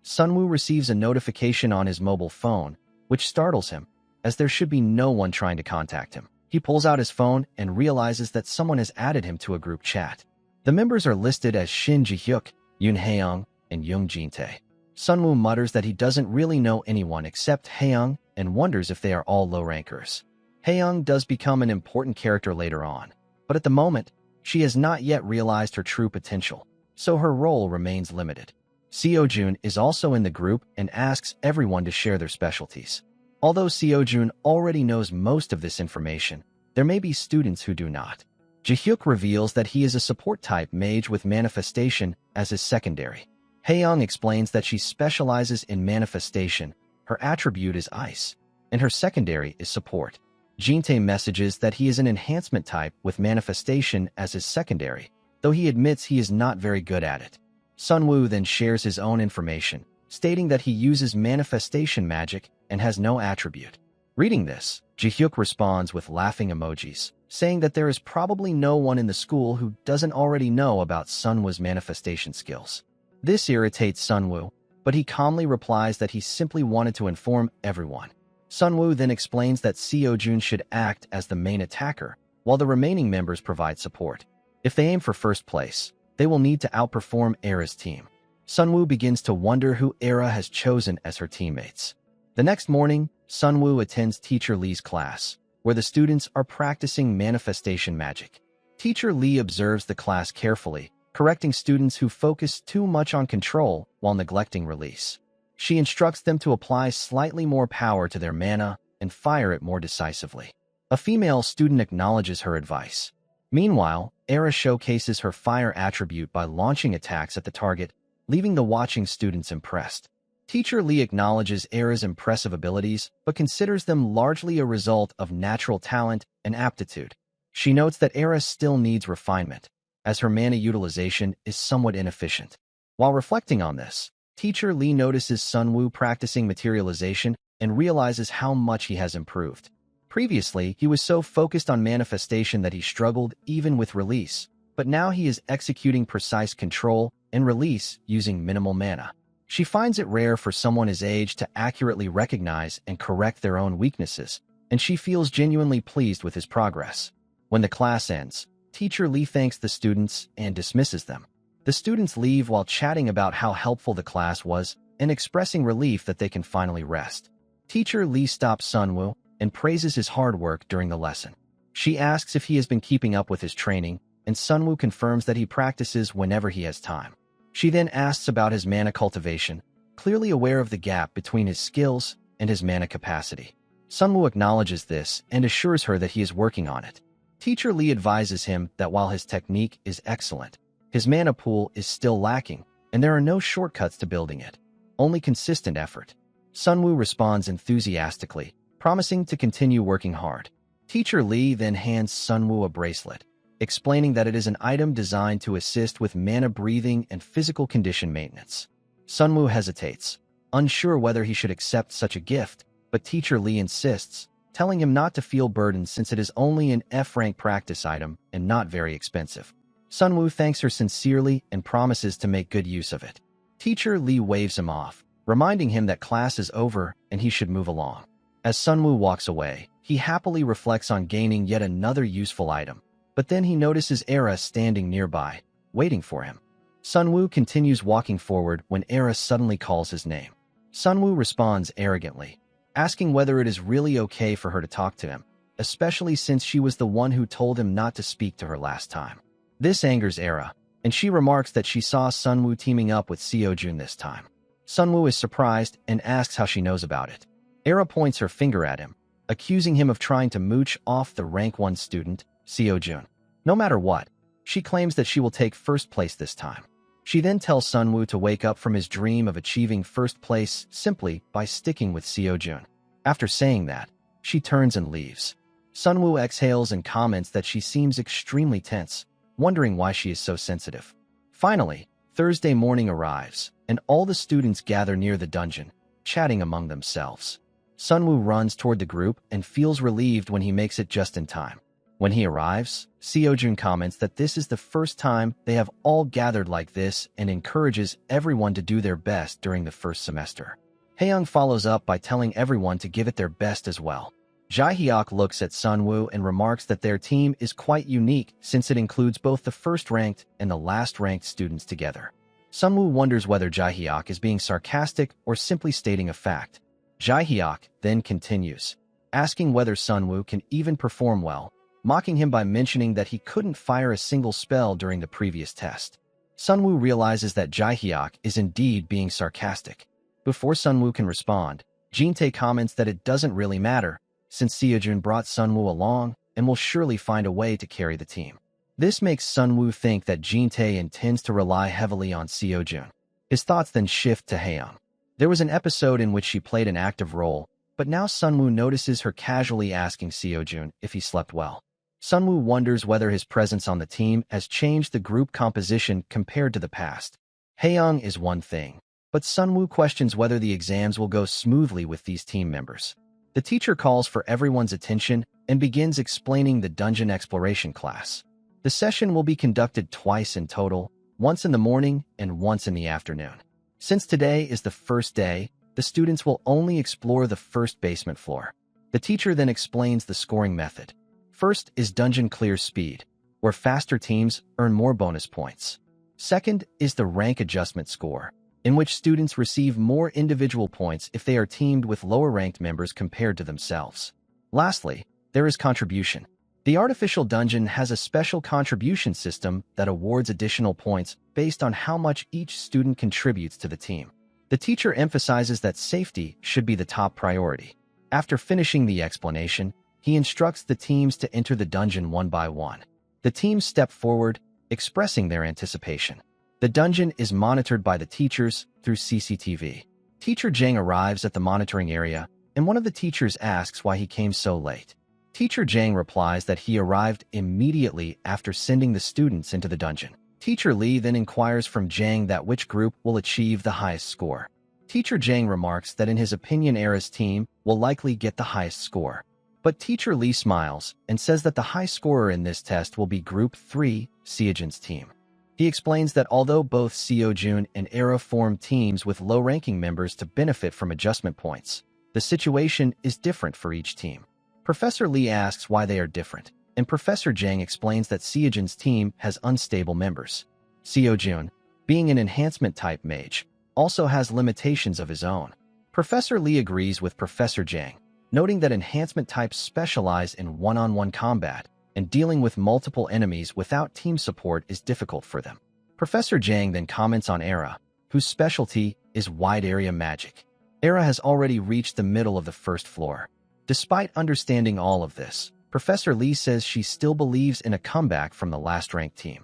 Sunwoo receives a notification on his mobile phone, which startles him, as there should be no one trying to contact him. He pulls out his phone and realizes that someone has added him to a group chat. The members are listed as Shin Ji-hyuk, Yoon Haeyoung, and Young Jin-tae. Sunwoo mutters that he doesn't really know anyone except Haeyoung and wonders if they are all low rankers. Haeyoung does become an important character later on, but at the moment, she has not yet realized her true potential, so her role remains limited. Seo-jun is also in the group and asks everyone to share their specialties. Although Seo-jun already knows most of this information, there may be students who do not. Ji-hyuk reveals that he is a support-type mage with manifestation as his secondary. Haeyoung explains that she specializes in manifestation, her attribute is ice, and her secondary is support. Jin-tae messages that he is an enhancement type with manifestation as his secondary, though he admits he is not very good at it. Sunwoo then shares his own information, stating that he uses manifestation magic and has no attribute. Reading this, Ji-hyuk responds with laughing emojis, saying that there is probably no one in the school who doesn't already know about Sunwoo's manifestation skills. This irritates Sunwoo, but he calmly replies that he simply wanted to inform everyone. Sunwoo then explains that Seo-jun should act as the main attacker, while the remaining members provide support. If they aim for first place, they will need to outperform Era's team. Sunwoo begins to wonder who Era has chosen as her teammates. The next morning, Sunwoo attends Teacher Lee's class, where the students are practicing manifestation magic. Teacher Lee observes the class carefully, correcting students who focus too much on control while neglecting release. She instructs them to apply slightly more power to their mana and fire it more decisively. A female student acknowledges her advice. Meanwhile, Era showcases her fire attribute by launching attacks at the target, leaving the watching students impressed. Teacher Lee acknowledges Era's impressive abilities, but considers them largely a result of natural talent and aptitude. She notes that Era still needs refinement, as her mana utilization is somewhat inefficient. While reflecting on this, Teacher Lee notices Sunwoo practicing materialization and realizes how much he has improved. Previously, he was so focused on manifestation that he struggled even with release, but now he is executing precise control and release using minimal mana. She finds it rare for someone his age to accurately recognize and correct their own weaknesses, and she feels genuinely pleased with his progress. When the class ends, Teacher Lee thanks the students and dismisses them. The students leave while chatting about how helpful the class was and expressing relief that they can finally rest. Teacher Lee stops Sunwoo and praises his hard work during the lesson. She asks if he has been keeping up with his training, and Sunwoo confirms that he practices whenever he has time. She then asks about his mana cultivation, clearly aware of the gap between his skills and his mana capacity. Sunwoo acknowledges this and assures her that he is working on it. Teacher Lee advises him that while his technique is excellent, his mana pool is still lacking, and there are no shortcuts to building it, only consistent effort. Sunwoo responds enthusiastically, promising to continue working hard. Teacher Lee then hands Sunwoo a bracelet, explaining that it is an item designed to assist with mana breathing and physical condition maintenance. Sunwoo hesitates, unsure whether he should accept such a gift, but teacher Lee insists, telling him not to feel burdened since it is only an F-rank practice item and not very expensive. Sunwoo thanks her sincerely and promises to make good use of it. Teacher Lee waves him off, reminding him that class is over and he should move along. As Sunwoo walks away, he happily reflects on gaining yet another useful item, but then he notices Era standing nearby, waiting for him. Sunwoo continues walking forward when Era suddenly calls his name. Sunwoo responds arrogantly, asking whether it is really okay for her to talk to him, especially since she was the one who told him not to speak to her last time. This angers Era, and she remarks that she saw Sunwoo teaming up with Seojun this time. Sunwoo is surprised and asks how she knows about it. Era points her finger at him, accusing him of trying to mooch off the rank 1 student, Seojun. No matter what, she claims that she will take first place this time. She then tells Sunwoo to wake up from his dream of achieving first place simply by sticking with Seojun. After saying that, she turns and leaves. Sunwoo exhales and comments that she seems extremely tense, wondering why she is so sensitive. Finally, Thursday morning arrives, and all the students gather near the dungeon, chatting among themselves. Sunwoo runs toward the group and feels relieved when he makes it just in time. When he arrives, Seojun comments that this is the first time they have all gathered like this and encourages everyone to do their best during the first semester. Haeyoung follows up by telling everyone to give it their best as well. Jaehyuk looks at Sunwoo and remarks that their team is quite unique since it includes both the first-ranked and the last-ranked students together. Sunwoo wonders whether Jaehyuk is being sarcastic or simply stating a fact. Jaehyuk then continues, asking whether Sunwoo can even perform well, mocking him by mentioning that he couldn't fire a single spell during the previous test. Sunwoo realizes that Jaehyuk is indeed being sarcastic. Before Sunwoo can respond, Jin-tae comments that it doesn't really matter, since Seojun brought Sunwoo along and will surely find a way to carry the team. This makes Sunwoo think that Jin-tae intends to rely heavily on Seojun. His thoughts then shift to Haeyoung. There was an episode in which she played an active role, but now Sunwoo notices her casually asking Seojun if he slept well. Sunwoo wonders whether his presence on the team has changed the group composition compared to the past. Haeyoung is one thing, but Sunwoo questions whether the exams will go smoothly with these team members. The teacher calls for everyone's attention and begins explaining the dungeon exploration class. The session will be conducted twice in total, once in the morning and once in the afternoon. Since today is the first day, the students will only explore the first basement floor. The teacher then explains the scoring method. First is dungeon clear speed, where faster teams earn more bonus points. Second is the rank adjustment score, in which students receive more individual points if they are teamed with lower-ranked members compared to themselves. Lastly, there is contribution. The artificial dungeon has a special contribution system that awards additional points based on how much each student contributes to the team. The teacher emphasizes that safety should be the top priority. After finishing the explanation, he instructs the teams to enter the dungeon one by one. The teams step forward, expressing their anticipation. The dungeon is monitored by the teachers through CCTV. Teacher Jang arrives at the monitoring area, and one of the teachers asks why he came so late. Teacher Jang replies that he arrived immediately after sending the students into the dungeon. Teacher Lee then inquires from Jang that which group will achieve the highest score. Teacher Jang remarks that in his opinion Era's team will likely get the highest score. But Teacher Lee smiles and says that the high scorer in this test will be Group 3, Seojun's team. He explains that although both Seojun and Era form teams with low-ranking members to benefit from adjustment points, the situation is different for each team. Professor Lee asks why they are different, and Professor Jang explains that Seojun's team has unstable members. Seojun, being an enhancement-type mage, also has limitations of his own. Professor Lee agrees with Professor Jang, noting that enhancement types specialize in one-on-one combat, and dealing with multiple enemies without team support is difficult for them. Professor Jang then comments on Era, whose specialty is wide-area magic. Era has already reached the middle of the first floor. Despite understanding all of this, Professor Lee says she still believes in a comeback from the last-ranked team.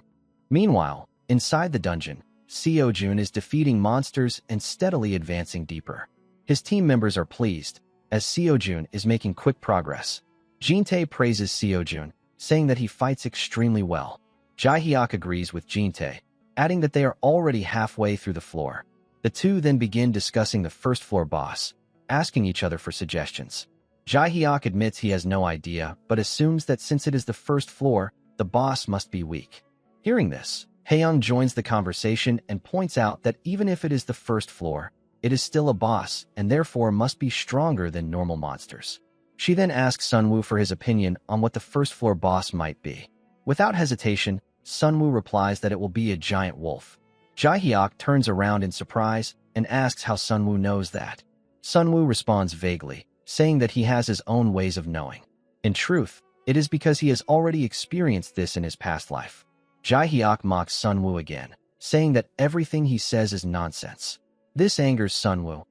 Meanwhile, inside the dungeon, Seojun is defeating monsters and steadily advancing deeper. His team members are pleased, as Seojun is making quick progress. Jin-tae praises Seojun, saying that he fights extremely well. Jaehyuk agrees with Jin-tae, adding that they are already halfway through the floor. The two then begin discussing the first floor boss, asking each other for suggestions. Jae-hyuk admits he has no idea, but assumes that since it is the first floor, the boss must be weak. Hearing this, Haeyoung joins the conversation and points out that even if it is the first floor, it is still a boss and therefore must be stronger than normal monsters. She then asks Sunwoo for his opinion on what the first floor boss might be. Without hesitation, Sunwoo replies that it will be a giant wolf. Jae-hyuk turns around in surprise and asks how Sunwoo knows that. Sunwoo responds vaguely, saying that he has his own ways of knowing. In truth, it is because he has already experienced this in his past life. Jae-hyuk mocks Sunwoo again, saying that everything he says is nonsense. This angers Sunwoo.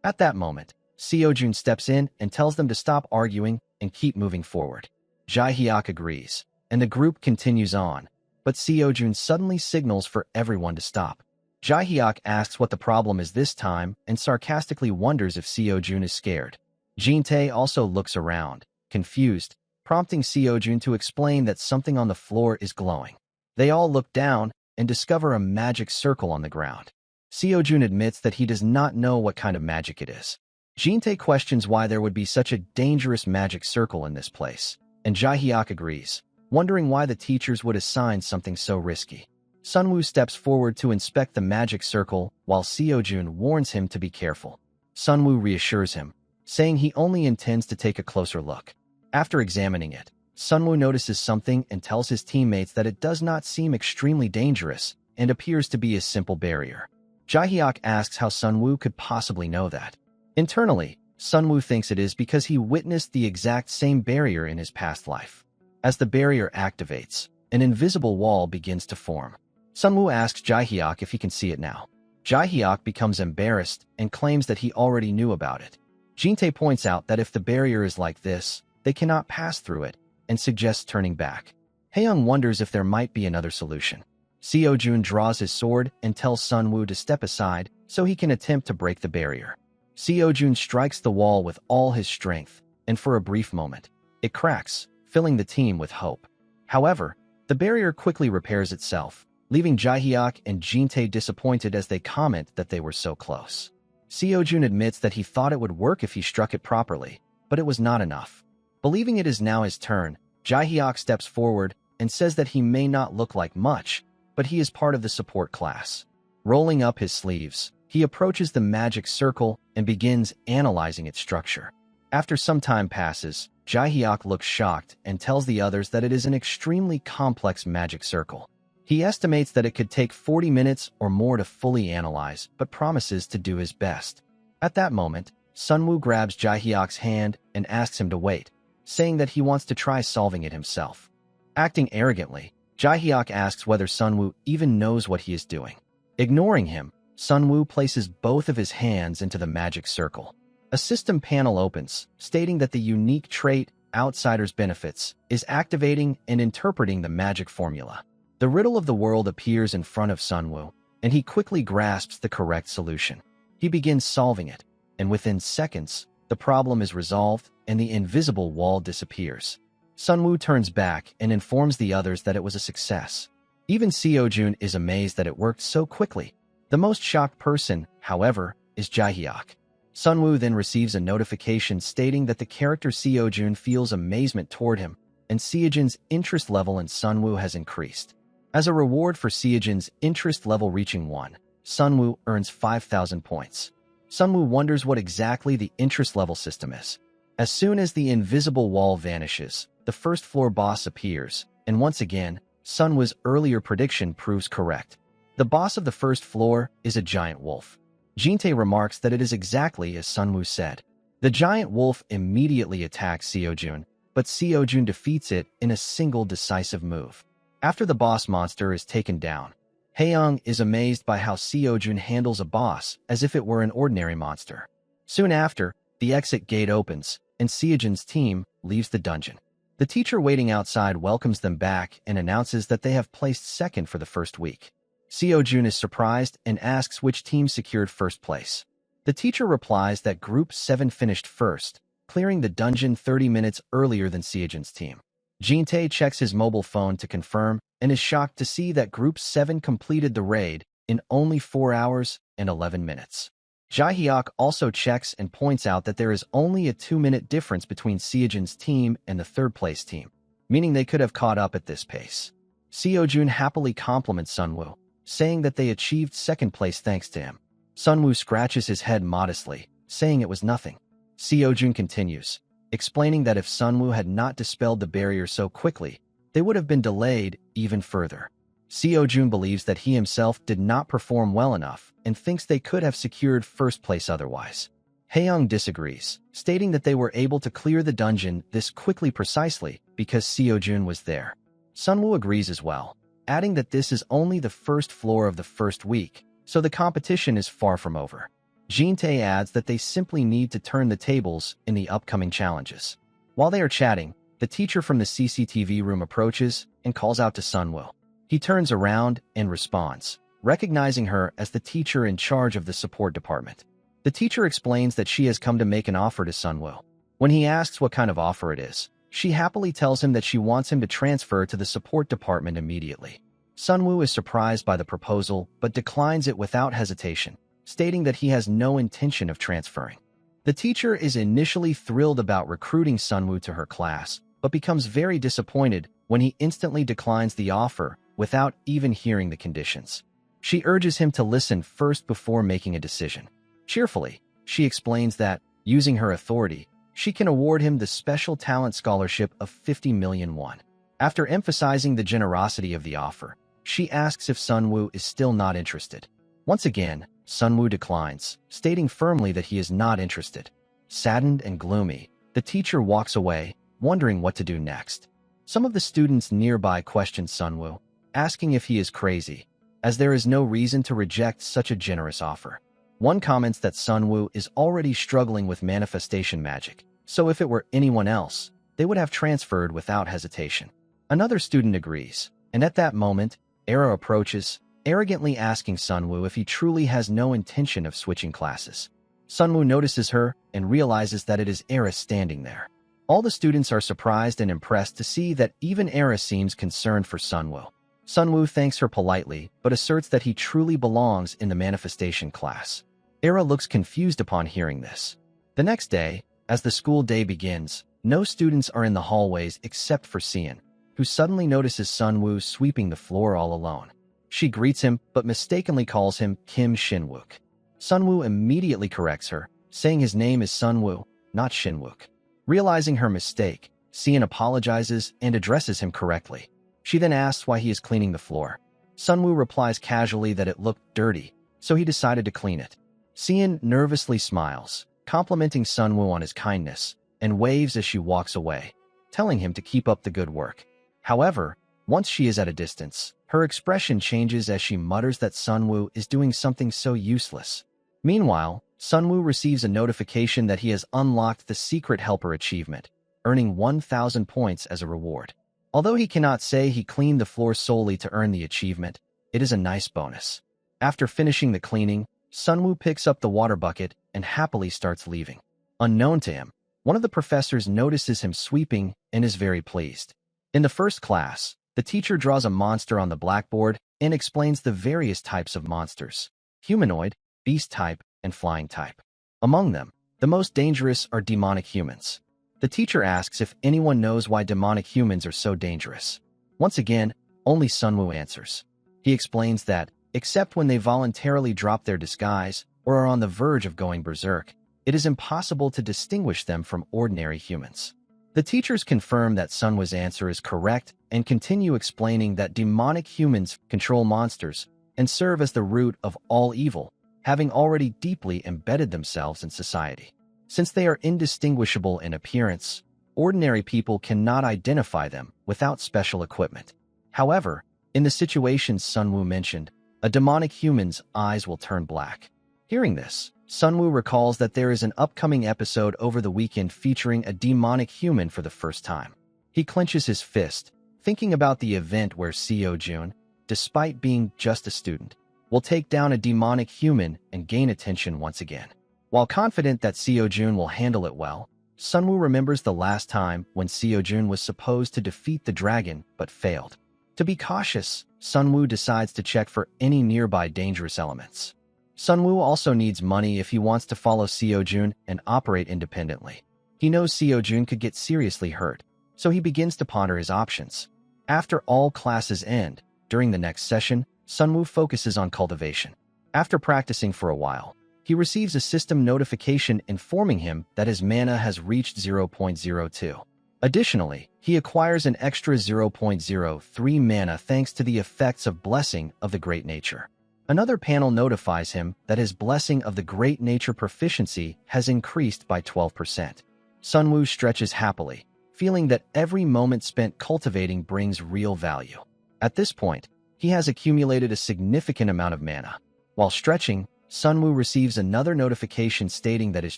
At that moment, Seo-jun steps in and tells them to stop arguing and keep moving forward. Jae-hyuk agrees, and the group continues on, but Seo-jun suddenly signals for everyone to stop. Jae-hyuk asks what the problem is this time and sarcastically wonders if Seo-jun is scared. Jin-tae also looks around, confused, prompting Seo-jun to explain that something on the floor is glowing. They all look down and discover a magic circle on the ground. Seo-jun admits that he does not know what kind of magic it is. Jin-tae questions why there would be such a dangerous magic circle in this place, and Jae-hyuk agrees, wondering why the teachers would assign something so risky. Sunwoo steps forward to inspect the magic circle while Seo-jun warns him to be careful. Sunwoo reassures him, saying he only intends to take a closer look. After examining it, Sunwoo notices something and tells his teammates that it does not seem extremely dangerous and appears to be a simple barrier. Jae-hyuk asks how Sunwoo could possibly know that. Internally, Sunwoo thinks it is because he witnessed the exact same barrier in his past life. As the barrier activates, an invisible wall begins to form. Sunwoo asks Jae-hyuk if he can see it now. Jae-hyuk becomes embarrassed and claims that he already knew about it. Jin-tae points out that if the barrier is like this, they cannot pass through it, and suggests turning back. Haeyoung wonders if there might be another solution. Seo-jun draws his sword and tells Sunwoo to step aside so he can attempt to break the barrier. Seo-jun strikes the wall with all his strength, and for a brief moment, it cracks, filling the team with hope. However, the barrier quickly repairs itself, leaving Jae-hyuk and Jin-tae disappointed as they comment that they were so close. Seo-jun admits that he thought it would work if he struck it properly, but it was not enough. Believing it is now his turn, Jae-hyuk steps forward and says that he may not look like much, but he is part of the support class. Rolling up his sleeves, he approaches the magic circle and begins analyzing its structure. After some time passes, Jae-hyuk looks shocked and tells the others that it is an extremely complex magic circle. He estimates that it could take 40 minutes or more to fully analyze, but promises to do his best. At that moment, Sunwoo grabs Jae-hyuk's hand and asks him to wait, saying that he wants to try solving it himself. Acting arrogantly, Jae-hyuk asks whether Sunwoo even knows what he is doing. Ignoring him, Sunwoo places both of his hands into the magic circle. A system panel opens, stating that the unique trait, Outsider's Benefits, is activating and interpreting the magic formula. The riddle of the world appears in front of Sunwoo, and he quickly grasps the correct solution. He begins solving it, and within seconds, the problem is resolved and the invisible wall disappears. Sunwoo turns back and informs the others that it was a success. Even Seo-jun is amazed that it worked so quickly. The most shocked person, however, is Jae-hyuk. Sunwoo then receives a notification stating that the character Seo-jun feels amazement toward him, and Seo-jun's interest level in Sunwoo has increased. As a reward for Seo-jun's interest level reaching 1, Sunwoo earns 5,000 points. Sunwoo wonders what exactly the interest level system is. As soon as the invisible wall vanishes, the first floor boss appears, and once again, Sunwoo's earlier prediction proves correct. The boss of the first floor is a giant wolf. Jin-tae remarks that it is exactly as Sunwoo said. The giant wolf immediately attacks Seo-jun, but Seo-jun defeats it in a single decisive move. After the boss monster is taken down, Haeyoung is amazed by how Seo-jun handles a boss as if it were an ordinary monster. Soon after, the exit gate opens, and Seo-jun's team leaves the dungeon. The teacher waiting outside welcomes them back and announces that they have placed second for the first week. Seo-jun is surprised and asks which team secured first place. The teacher replies that Group 7 finished first, clearing the dungeon 30 minutes earlier than Seo-jun's team. Jin-tae checks his mobile phone to confirm and is shocked to see that Group 7 completed the raid in only 4 hours and 11 minutes. Jae-hyuk also checks and points out that there is only a 2-minute difference between Seojun's team and the third-place team, meaning they could have caught up at this pace. Seojun happily compliments Sunwoo, saying that they achieved second place thanks to him. Sunwoo scratches his head modestly, saying it was nothing. Seojun continues, explaining that if Sunwoo had not dispelled the barrier so quickly, they would have been delayed even further. Seojun believes that he himself did not perform well enough and thinks they could have secured first place otherwise. Haeyoung disagrees, stating that they were able to clear the dungeon this quickly precisely because Seojun was there. Sunwoo agrees as well, adding that this is only the first floor of the first week, so the competition is far from over. Jin-tae adds that they simply need to turn the tables in the upcoming challenges. While they are chatting, the teacher from the CCTV room approaches and calls out to Sunwoo. He turns around and responds, recognizing her as the teacher in charge of the support department. The teacher explains that she has come to make an offer to Sunwoo. When he asks what kind of offer it is, she happily tells him that she wants him to transfer to the support department immediately. Sunwoo is surprised by the proposal but declines it without hesitation, stating that he has no intention of transferring. The teacher is initially thrilled about recruiting Sunwoo to her class, but becomes very disappointed when he instantly declines the offer without even hearing the conditions. She urges him to listen first before making a decision. Cheerfully, she explains that, using her authority, she can award him the Special Talent Scholarship of 50 million won. After emphasizing the generosity of the offer, she asks if Sunwoo is still not interested. Once again, Sunwoo declines, stating firmly that he is not interested. Saddened and gloomy, the teacher walks away, wondering what to do next. Some of the students nearby question Sunwoo, asking if he is crazy, as there is no reason to reject such a generous offer. One comments that Sunwoo is already struggling with manifestation magic, so if it were anyone else, they would have transferred without hesitation. Another student agrees, and at that moment, Era approaches, arrogantly asking Sunwoo if he truly has no intention of switching classes. Sunwoo notices her and realizes that it is Era standing there. All the students are surprised and impressed to see that even Era seems concerned for Sunwoo. Sunwoo thanks her politely, but asserts that he truly belongs in the manifestation class. Era looks confused upon hearing this. The next day, as the school day begins, no students are in the hallways except for Seon, who suddenly notices Sunwoo sweeping the floor all alone. She greets him, but mistakenly calls him Kim Shinwook. Sunwoo immediately corrects her, saying his name is Sunwoo, not Shinwook. Realizing her mistake, Seon apologizes and addresses him correctly. She then asks why he is cleaning the floor. Sunwoo replies casually that it looked dirty, so he decided to clean it. Seon nervously smiles, complimenting Sunwoo on his kindness, and waves as she walks away, telling him to keep up the good work. However, once she is at a distance, her expression changes as she mutters that Sunwoo is doing something so useless. Meanwhile, Sunwoo receives a notification that he has unlocked the Secret Helper achievement, earning 1,000 points as a reward. Although he cannot say he cleaned the floor solely to earn the achievement, it is a nice bonus. After finishing the cleaning, Sunwoo picks up the water bucket and happily starts leaving. Unknown to him, one of the professors notices him sweeping and is very pleased. In the first class, the teacher draws a monster on the blackboard and explains the various types of monsters: humanoid, beast type, and flying type. Among them, the most dangerous are demonic humans. The teacher asks if anyone knows why demonic humans are so dangerous. Once again, only Sunwoo answers. He explains that, except when they voluntarily drop their disguise or are on the verge of going berserk, it is impossible to distinguish them from ordinary humans. The teachers confirm that Sunwoo's answer is correct and continue explaining that demonic humans control monsters and serve as the root of all evil, having already deeply embedded themselves in society. Since they are indistinguishable in appearance, ordinary people cannot identify them without special equipment. However, in the situations Sunwoo mentioned, a demonic human's eyes will turn black. Hearing this, Sunwoo recalls that there is an upcoming episode over the weekend featuring a demonic human for the first time. He clenches his fist, thinking about the event where Seojun, despite being just a student, will take down a demonic human and gain attention once again. While confident that Seojun will handle it well, Sunwoo remembers the last time when Seojun was supposed to defeat the dragon but failed. To be cautious, Sunwoo decides to check for any nearby dangerous elements. Sunwoo also needs money if he wants to follow Seojun and operate independently. He knows Seojun could get seriously hurt, so he begins to ponder his options. After all classes end, during the next session, Sunwoo focuses on cultivation. After practicing for a while, he receives a system notification informing him that his mana has reached 0.02. Additionally, he acquires an extra 0.03 mana thanks to the effects of Blessing of the Great Nature. Another panel notifies him that his Blessing of the Great Nature proficiency has increased by 12%. Sunwoo stretches happily, feeling that every moment spent cultivating brings real value. At this point, he has accumulated a significant amount of mana. While stretching, Sunwoo receives another notification stating that his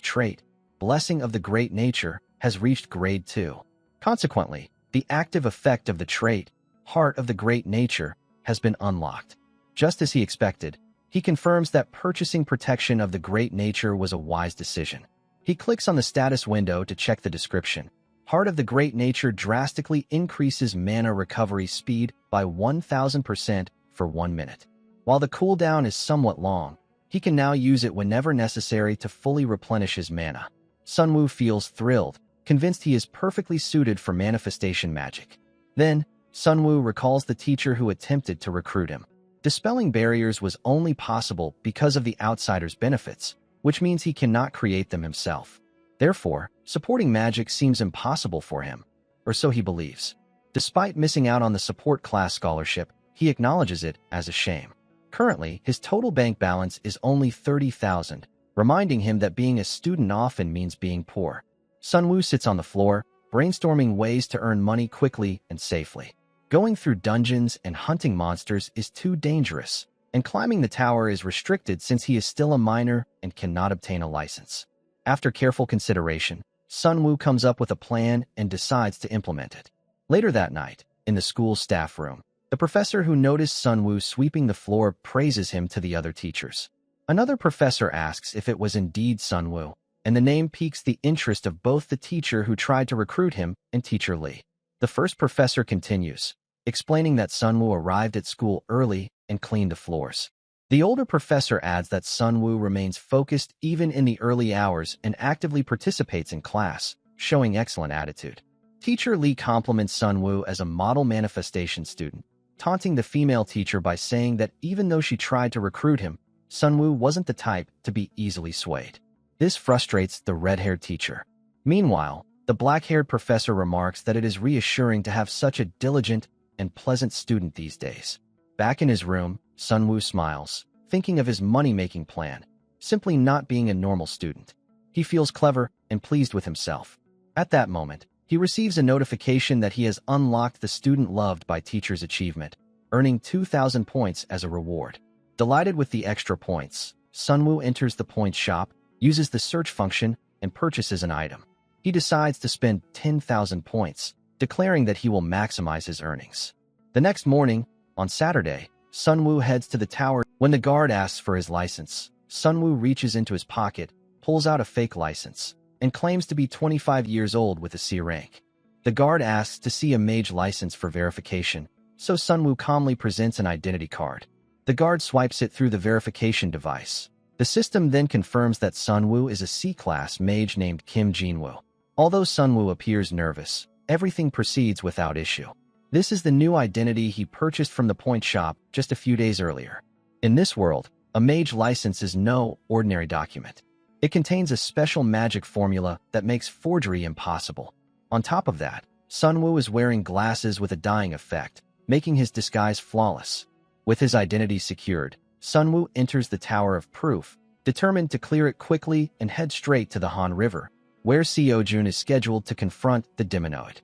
trait, Blessing of the Great Nature, has reached Grade 2. Consequently, the active effect of the trait, Heart of the Great Nature, has been unlocked. Just as he expected, he confirms that purchasing Protection of the Great Nature was a wise decision. He clicks on the status window to check the description. Heart of the Great Nature drastically increases mana recovery speed by 1000% for 1 minute. While the cooldown is somewhat long, he can now use it whenever necessary to fully replenish his mana. Sunwoo feels thrilled, convinced he is perfectly suited for manifestation magic. Then, Sunwoo recalls the teacher who attempted to recruit him. Dispelling barriers was only possible because of the outsider's benefits, which means he cannot create them himself. Therefore, supporting magic seems impossible for him, or so he believes. Despite missing out on the support class scholarship, he acknowledges it as a shame. Currently, his total bank balance is only 30,000, reminding him that being a student often means being poor. Sunwoo sits on the floor, brainstorming ways to earn money quickly and safely. Going through dungeons and hunting monsters is too dangerous, and climbing the tower is restricted since he is still a minor and cannot obtain a license. After careful consideration, Sunwoo comes up with a plan and decides to implement it. Later that night, in the school staff room, the professor who noticed Sunwoo sweeping the floor praises him to the other teachers. Another professor asks if it was indeed Sunwoo, and the name piques the interest of both the teacher who tried to recruit him and Teacher Lee. The first professor continues, explaining that Sunwoo arrived at school early and cleaned the floors. The older professor adds that Sunwoo remains focused even in the early hours and actively participates in class, showing excellent attitude. Teacher Lee compliments Sunwoo as a model manifestation student, taunting the female teacher by saying that even though she tried to recruit him, Sunwoo wasn't the type to be easily swayed. This frustrates the red-haired teacher. Meanwhile, the black-haired professor remarks that it is reassuring to have such a diligent and pleasant student these days. Back in his room, Sunwoo smiles, thinking of his money-making plan, simply not being a normal student. He feels clever and pleased with himself. At that moment, he receives a notification that he has unlocked the Student Loved by Teachers achievement, earning 2,000 points as a reward. Delighted with the extra points, Sunwoo enters the point shop, uses the search function, and purchases an item. He decides to spend 10,000 points, declaring that he will maximize his earnings. The next morning, on Saturday, Sunwoo heads to the tower. When the guard asks for his license, Sunwoo reaches into his pocket, pulls out a fake license, and claims to be 25 years old with a C rank. The guard asks to see a mage license for verification, so Sunwoo calmly presents an identity card. The guard swipes it through the verification device. The system then confirms that Sunwoo is a C-class mage named Kim Jinwoo. Although Sunwoo appears nervous, everything proceeds without issue. This is the new identity he purchased from the point shop just a few days earlier. In this world, a mage license is no ordinary document. It contains a special magic formula that makes forgery impossible. On top of that, Sunwoo is wearing glasses with a dyeing effect, making his disguise flawless. With his identity secured, Sunwoo enters the Tower of Proof, determined to clear it quickly and head straight to the Han River, where Seojun is scheduled to confront the Deminoid.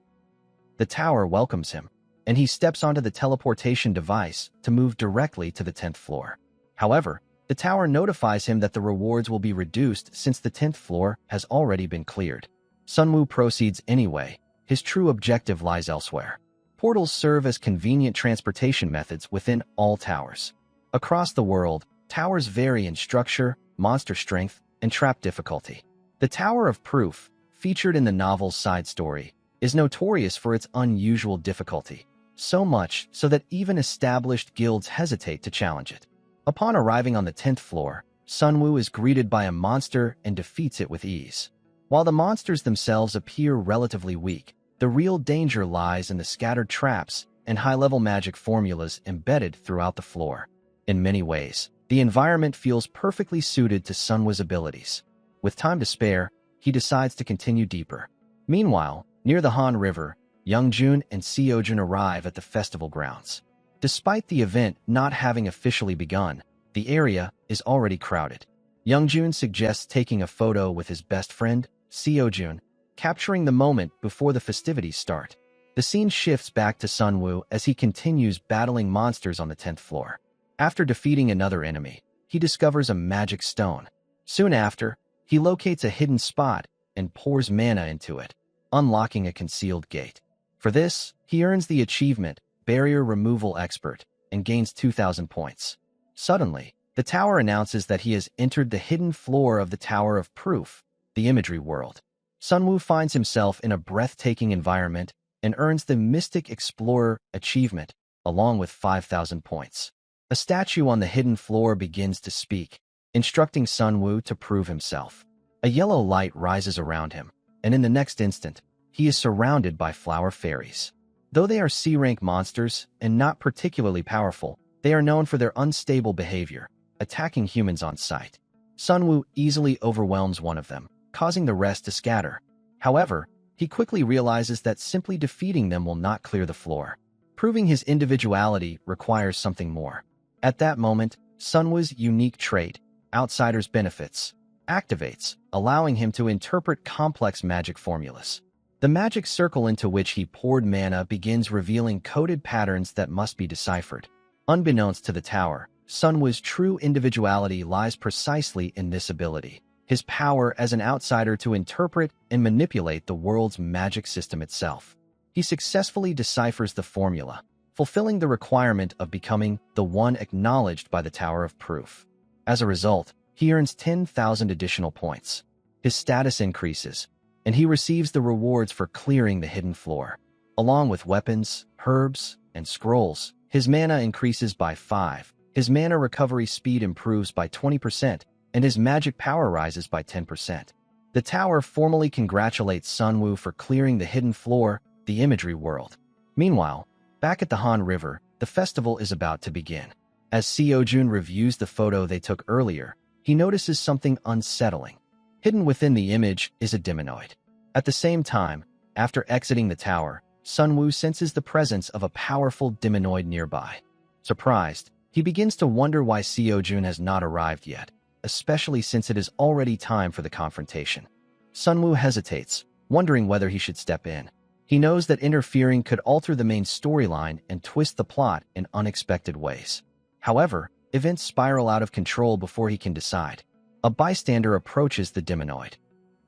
The tower welcomes him, and he steps onto the teleportation device to move directly to the 10th floor. However, the tower notifies him that the rewards will be reduced since the 10th floor has already been cleared. Sunwoo proceeds anyway. His true objective lies elsewhere. Portals serve as convenient transportation methods within all towers. Across the world, towers vary in structure, monster strength, and trap difficulty. The Tower of Proof, featured in the novel's side story, is notorious for its unusual difficulty. so much so that even established guilds hesitate to challenge it. Upon arriving on the 10th floor, Sunwoo is greeted by a monster and defeats it with ease. While the monsters themselves appear relatively weak, the real danger lies in the scattered traps and high-level magic formulas embedded throughout the floor. In many ways, the environment feels perfectly suited to Sunwoo's abilities. With time to spare, he decides to continue deeper. Meanwhile, near the Han River, Youngjun and Seojun arrive at the festival grounds. Despite the event not having officially begun, the area is already crowded. Youngjun suggests taking a photo with his best friend, Seojun, capturing the moment before the festivities start. The scene shifts back to Sunwoo as he continues battling monsters on the 10th floor. After defeating another enemy, he discovers a magic stone. Soon after, he locates a hidden spot and pours mana into it, unlocking a concealed gate. For this, he earns the achievement Barrier Removal Expert and gains 2,000 points. Suddenly, the tower announces that he has entered the hidden floor of the Tower of Proof, the imagery world. Sunwoo finds himself in a breathtaking environment and earns the Mystic Explorer achievement, along with 5,000 points. A statue on the hidden floor begins to speak, instructing Sunwoo to prove himself. A yellow light rises around him, and in the next instant, he is surrounded by flower fairies. Though they are C-rank monsters and not particularly powerful, they are known for their unstable behavior, attacking humans on sight. Sunwoo easily overwhelms one of them, causing the rest to scatter. However, he quickly realizes that simply defeating them will not clear the floor. Proving his individuality requires something more. At that moment, Sunwoo's unique trait, Outsider's Benefits, activates, allowing him to interpret complex magic formulas. The magic circle into which he poured mana begins revealing coded patterns that must be deciphered. Unbeknownst to the tower, Sunwoo's true individuality lies precisely in this ability, his power as an outsider to interpret and manipulate the world's magic system itself. He successfully deciphers the formula, fulfilling the requirement of becoming the one acknowledged by the Tower of Proof. As a result, he earns 10,000 additional points. His status increases, and he receives the rewards for clearing the hidden floor. Along with weapons, herbs, and scrolls, his mana increases by 5, his mana recovery speed improves by 20%, and his magic power rises by 10%. The tower formally congratulates Sunwoo for clearing the hidden floor, the imagery world. Meanwhile, back at the Han River, the festival is about to begin. As Seojun reviews the photo they took earlier, he notices something unsettling. Hidden within the image is a demonoid. At the same time, after exiting the tower, Sunwoo senses the presence of a powerful demonoid nearby. Surprised, he begins to wonder why Seojun has not arrived yet, especially since it is already time for the confrontation. Sunwoo hesitates, wondering whether he should step in. He knows that interfering could alter the main storyline and twist the plot in unexpected ways. However, events spiral out of control before he can decide. A bystander approaches the demonoid,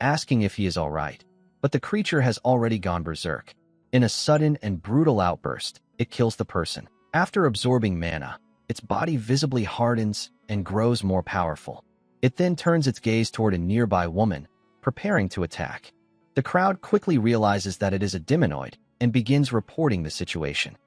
asking if he is all right, but the creature has already gone berserk. In a sudden and brutal outburst, it kills the person. After absorbing mana, its body visibly hardens and grows more powerful. It then turns its gaze toward a nearby woman, preparing to attack. The crowd quickly realizes that it is a demonoid and begins reporting the situation.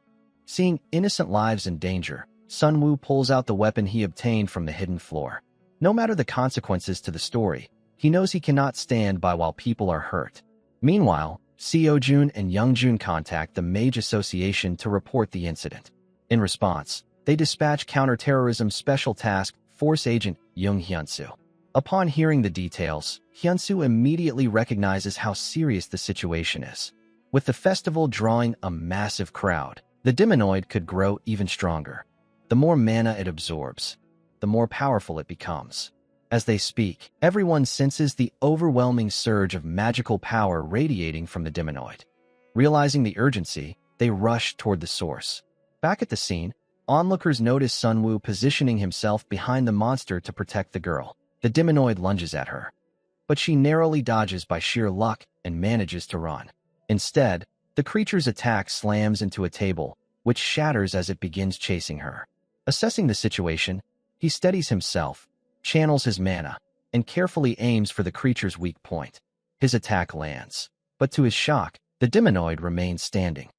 Seeing innocent lives in danger, Sunwoo pulls out the weapon he obtained from the hidden floor. No matter the consequences to the story, he knows he cannot stand by while people are hurt. Meanwhile, Seojun and Youngjun contact the Mage Association to report the incident. In response, they dispatch counterterrorism special task force agent Young Hyunsu. Upon hearing the details, Hyunsu immediately recognizes how serious the situation is. With the festival drawing a massive crowd, the demonoid could grow even stronger. The more mana it absorbs, the more powerful it becomes. As they speak, everyone senses the overwhelming surge of magical power radiating from the demonoid. Realizing the urgency, they rush toward the source. Back at the scene, onlookers notice Sunwoo positioning himself behind the monster to protect the girl. The demonoid lunges at her, but she narrowly dodges by sheer luck and manages to run. Instead, the creature's attack slams into a table, which shatters as it begins chasing her. Assessing the situation, he steadies himself, channels his mana, and carefully aims for the creature's weak point. His attack lands, but to his shock, the demonoid remains standing.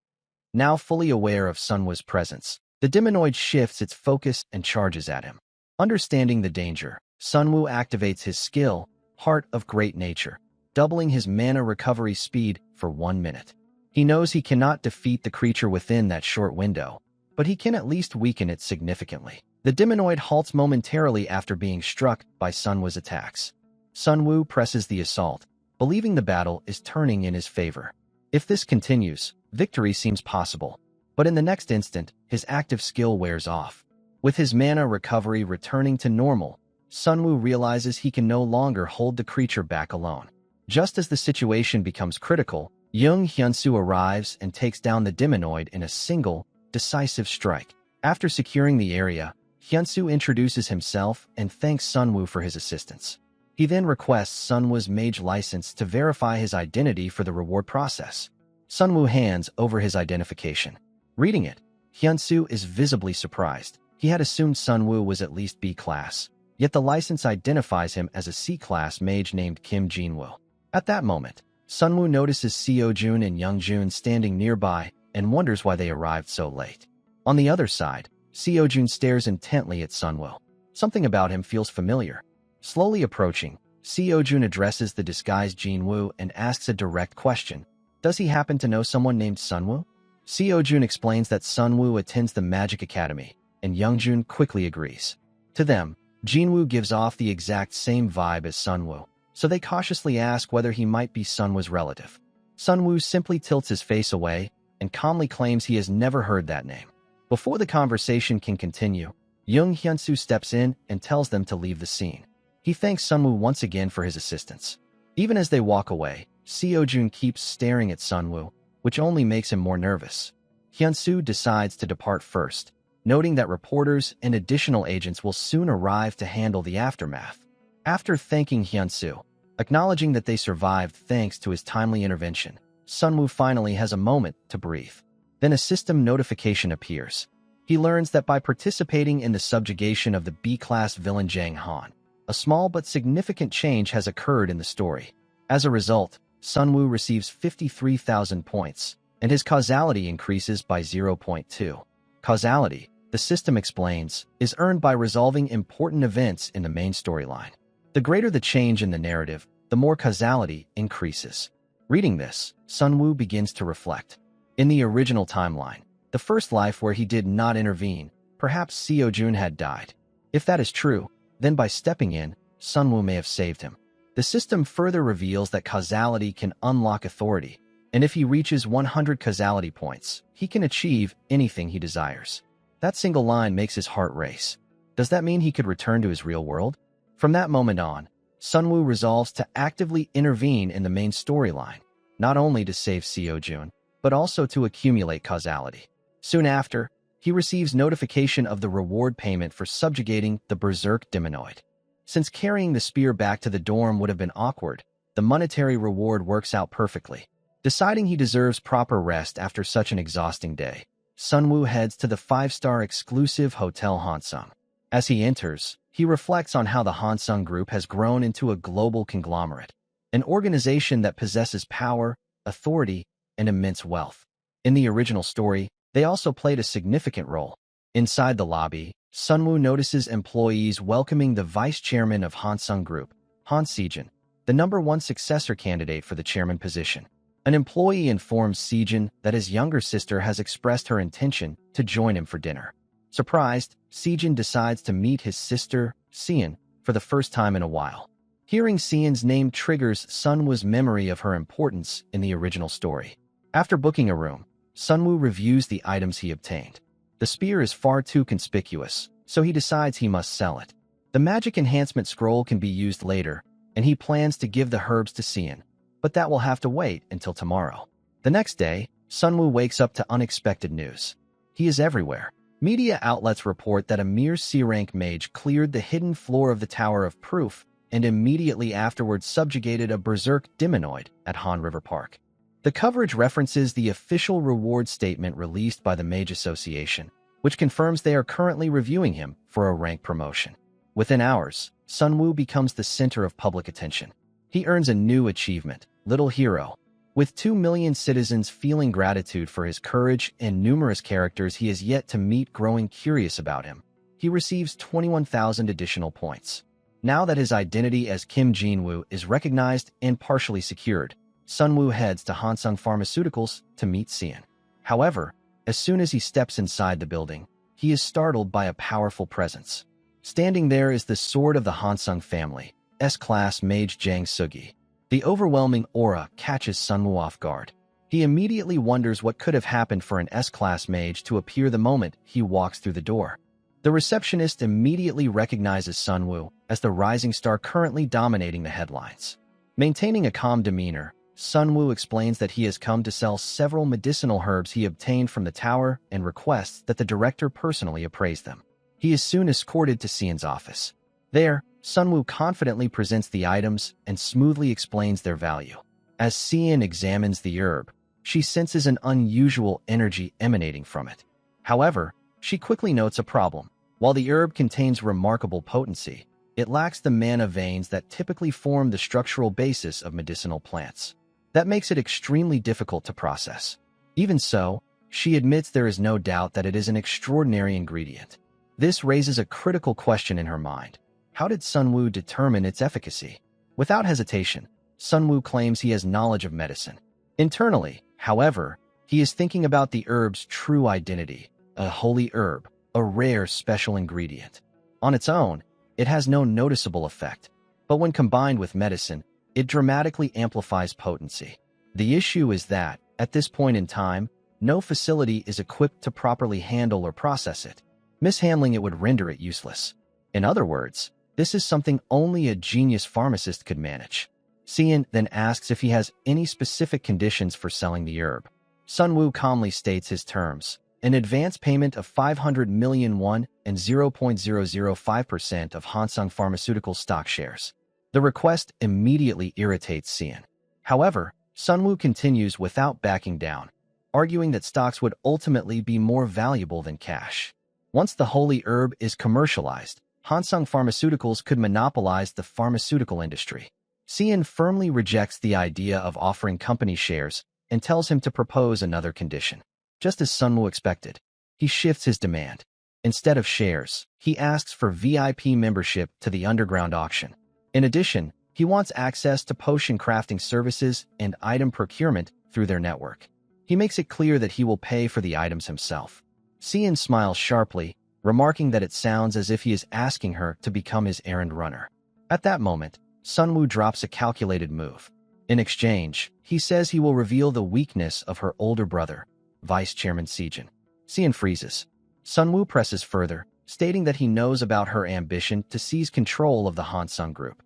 Now fully aware of Sunwoo's presence, the demonoid shifts its focus and charges at him. Understanding the danger, Sunwoo activates his skill, Heart of Great Nature, doubling his mana recovery speed for 1 minute. He knows he cannot defeat the creature within that short window, but he can at least weaken it significantly. The demonoid halts momentarily after being struck by Sunwoo's attacks. Sunwoo presses the assault, believing the battle is turning in his favor. If this continues, victory seems possible. But in the next instant, his active skill wears off. With his mana recovery returning to normal, Sunwoo realizes he can no longer hold the creature back alone. Just as the situation becomes critical, Young Hyunsoo arrives and takes down the demonoid in a single, decisive strike. After securing the area, Hyunsoo introduces himself and thanks Sunwoo for his assistance. He then requests Sunwoo's mage license to verify his identity for the reward process. Sunwoo hands over his identification. Reading it, Hyunsoo is visibly surprised. He had assumed Sunwoo was at least B-class, yet the license identifies him as a C-class mage named Kim Jinwoo. At that moment, Sunwoo notices Seo-jun and Young-jun standing nearby and wonders why they arrived so late. On the other side, Seo-jun stares intently at Sunwoo. Something about him feels familiar. Slowly approaching, Seo-jun addresses the disguised Jinwoo and asks a direct question. Does he happen to know someone named Sunwoo? Seo-jun explains that Sunwoo attends the Magic Academy, and Young-jun quickly agrees. To them, Jinwoo gives off the exact same vibe as Sunwoo, so they cautiously ask whether he might be Sunwoo's relative. Sunwoo simply tilts his face away and calmly claims he has never heard that name. Before the conversation can continue, Young Hyunsoo steps in and tells them to leave the scene. He thanks Sunwoo once again for his assistance. Even as they walk away, Seo-jun keeps staring at Sunwoo, which only makes him more nervous. Hyunsoo decides to depart first, noting that reporters and additional agents will soon arrive to handle the aftermath. After thanking Hyunsoo, acknowledging that they survived thanks to his timely intervention, Sunwoo finally has a moment to breathe. Then a system notification appears. He learns that by participating in the subjugation of the B-class villain Jang Han, a small but significant change has occurred in the story. As a result, Sunwoo receives 53,000 points, and his causality increases by 0.2. Causality, the system explains, is earned by resolving important events in the main storyline. The greater the change in the narrative, the more causality increases. Reading this, Sunwoo begins to reflect. In the original timeline, the first life where he did not intervene, perhaps Seo-jun had died. If that is true, then by stepping in, Sunwoo may have saved him. The system further reveals that causality can unlock authority, and if he reaches 100 causality points, he can achieve anything he desires. That single line makes his heart race. Does that mean he could return to his real world? From that moment on, Sunwoo resolves to actively intervene in the main storyline, not only to save Seo-jun, but also to accumulate causality. Soon after, he receives notification of the reward payment for subjugating the Berserk Demonoid. Since carrying the spear back to the dorm would have been awkward, the monetary reward works out perfectly. Deciding he deserves proper rest after such an exhausting day, Sunwoo heads to the 5-star exclusive Hotel Hansung. As he enters, he reflects on how the Hansung Group has grown into a global conglomerate, an organization that possesses power, authority, and immense wealth. In the original story, they also played a significant role. Inside the lobby, Sunwoo notices employees welcoming the vice chairman of Hansung Group, Han Sejin, the #1 successor candidate for the chairman position. An employee informs Sejin that his younger sister has expressed her intention to join him for dinner. Surprised, Sejin decides to meet his sister, Seon, for the first time in a while. Hearing Seon's name triggers Sunwoo's memory of her importance in the original story. After booking a room, Sunwoo reviews the items he obtained. The spear is far too conspicuous, so he decides he must sell it. The magic enhancement scroll can be used later, and he plans to give the herbs to Seon, but that will have to wait until tomorrow. The next day, Sunwoo wakes up to unexpected news. He is everywhere. Media outlets report that a mere C-rank mage cleared the hidden floor of the Tower of Proof and immediately afterwards subjugated a Berserk Demonoid at Han River Park. The coverage references the official reward statement released by the Mage Association, which confirms they are currently reviewing him for a rank promotion. Within hours, Sunwoo becomes the center of public attention. He earns a new achievement, Little Hero. With 2 million citizens feeling gratitude for his courage and numerous characters he has yet to meet growing curious about him, he receives 21,000 additional points. Now that his identity as Kim Jin-woo is recognized and partially secured, Sunwoo heads to Hansung Pharmaceuticals to meet Seon. However, as soon as he steps inside the building, he is startled by a powerful presence. Standing there is the sword of the Hansung family, S-Class Mage Jang Sugi. The overwhelming aura catches Sunwoo off guard. He immediately wonders what could have happened for an S-Class mage to appear the moment he walks through the door. The receptionist immediately recognizes Sunwoo as the rising star currently dominating the headlines. Maintaining a calm demeanor, Sunwoo explains that he has come to sell several medicinal herbs he obtained from the tower and requests that the director personally appraise them. He is soon escorted to Seon's office. There, Sunwoo confidently presents the items and smoothly explains their value. As Seon examines the herb, she senses an unusual energy emanating from it. However, she quickly notes a problem. While the herb contains remarkable potency, it lacks the mana veins that typically form the structural basis of medicinal plants. That makes it extremely difficult to process. Even so, she admits there is no doubt that it is an extraordinary ingredient. This raises a critical question in her mind. How did Sunwoo determine its efficacy? Without hesitation, Sunwoo claims he has knowledge of medicine. Internally, however, he is thinking about the herb's true identity, a holy herb, a rare special ingredient. On its own, it has no noticeable effect, but when combined with medicine, it dramatically amplifies potency. The issue is that, at this point in time, no facility is equipped to properly handle or process it. Mishandling it would render it useless. In other words, this is something only a genius pharmacist could manage. Seon then asks if he has any specific conditions for selling the herb. Sunwoo calmly states his terms: an advance payment of 500 million won and 0.005% of Hansung Pharmaceutical stock shares. The request immediately irritates Seon. However, Sunwoo continues without backing down, arguing that stocks would ultimately be more valuable than cash. Once the holy herb is commercialized, Hansung Pharmaceuticals could monopolize the pharmaceutical industry. Seon firmly rejects the idea of offering company shares and tells him to propose another condition. Just as Sunwoo expected, he shifts his demand. Instead of shares, he asks for VIP membership to the underground auction. In addition, he wants access to potion crafting services and item procurement through their network. He makes it clear that he will pay for the items himself. Seon smiles sharply, remarking that it sounds as if he is asking her to become his errand runner. At that moment, Sunwoo drops a calculated move. In exchange, he says he will reveal the weakness of her older brother, Vice Chairman Seejin. Seon freezes. Sunwoo presses further, stating that he knows about her ambition to seize control of the Hansung Group,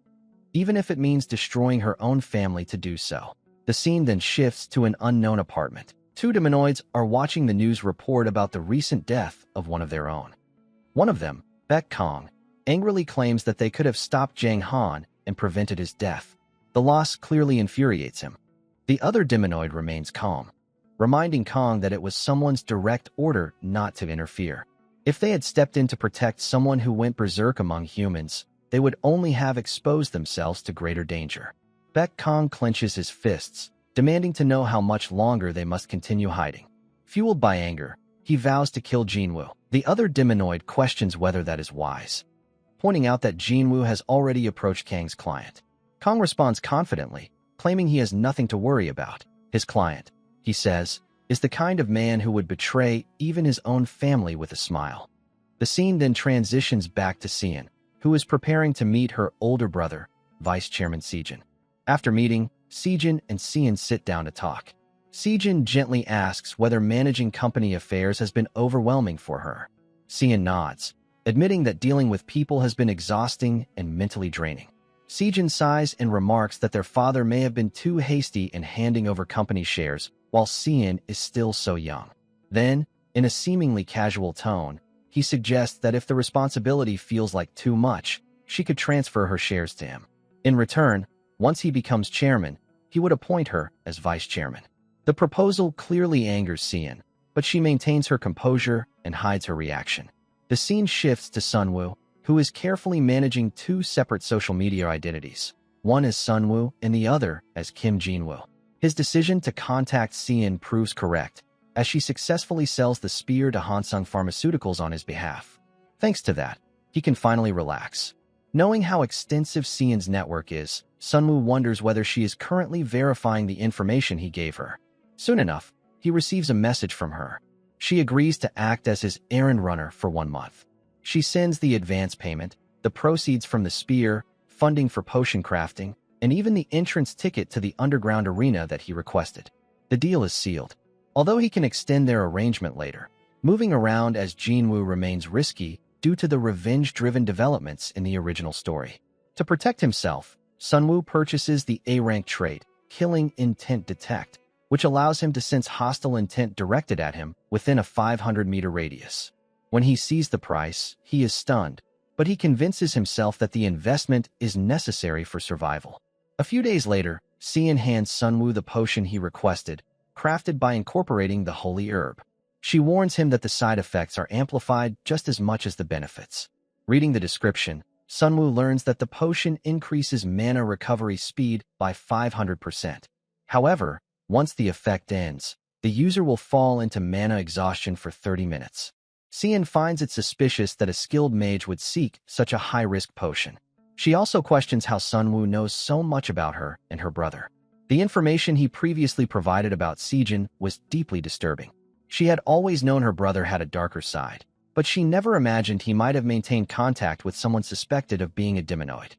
even if it means destroying her own family to do so. The scene then shifts to an unknown apartment. Two demonoids are watching the news report about the recent death of one of their own. One of them, Baek Kong, angrily claims that they could have stopped Jang Han and prevented his death. The loss clearly infuriates him. The other demonoid remains calm, reminding Kong that it was someone's direct order not to interfere. If they had stepped in to protect someone who went berserk among humans, they would only have exposed themselves to greater danger. Baek Kong clenches his fists, demanding to know how much longer they must continue hiding. Fueled by anger, he vows to kill Jinwoo. The other demonoid questions whether that is wise, pointing out that Jinwoo has already approached Kang's client. Kong responds confidently, claiming he has nothing to worry about. His client, he says, is the kind of man who would betray even his own family with a smile. The scene then transitions back to Seon, who is preparing to meet her older brother, Vice Chairman Seejin. After meeting, Seejin and Seon sit down to talk. Seejin gently asks whether managing company affairs has been overwhelming for her. Seon nods, admitting that dealing with people has been exhausting and mentally draining. Seejin sighs and remarks that their father may have been too hasty in handing over company shares while Seon is still so young. Then, in a seemingly casual tone, he suggests that if the responsibility feels like too much, she could transfer her shares to him. In return, once he becomes chairman, he would appoint her as vice chairman. The proposal clearly angers Seon, but she maintains her composure and hides her reaction. The scene shifts to Sunwoo, who is carefully managing two separate social media identities, one as Sunwoo and the other as Kim Jinwoo. His decision to contact Cian proves correct, as she successfully sells the spear to Hansung Pharmaceuticals on his behalf. Thanks to that, he can finally relax. Knowing how extensive Cian's network is, Sunwoo wonders whether she is currently verifying the information he gave her. Soon enough, he receives a message from her. She agrees to act as his errand runner for 1 month. She sends the advance payment, the proceeds from the spear, funding for potion crafting, and even the entrance ticket to the underground arena that he requested. The deal is sealed. Although he can extend their arrangement later, moving around as Jinwoo remains risky due to the revenge-driven developments in the original story. To protect himself, Sunwoo purchases the A-rank trait, Killing Intent Detect, which allows him to sense hostile intent directed at him within a 500-meter radius. When he sees the price, he is stunned, but he convinces himself that the investment is necessary for survival. A few days later, Cian hands Sunwoo the potion he requested, crafted by incorporating the holy herb. She warns him that the side effects are amplified just as much as the benefits. Reading the description, Sunwoo learns that the potion increases mana recovery speed by 500%. However, once the effect ends, the user will fall into mana exhaustion for 30 minutes. Cian finds it suspicious that a skilled mage would seek such a high-risk potion. She also questions how Sunwoo knows so much about her and her brother. The information he previously provided about Sejin was deeply disturbing. She had always known her brother had a darker side, but she never imagined he might have maintained contact with someone suspected of being a demonoid.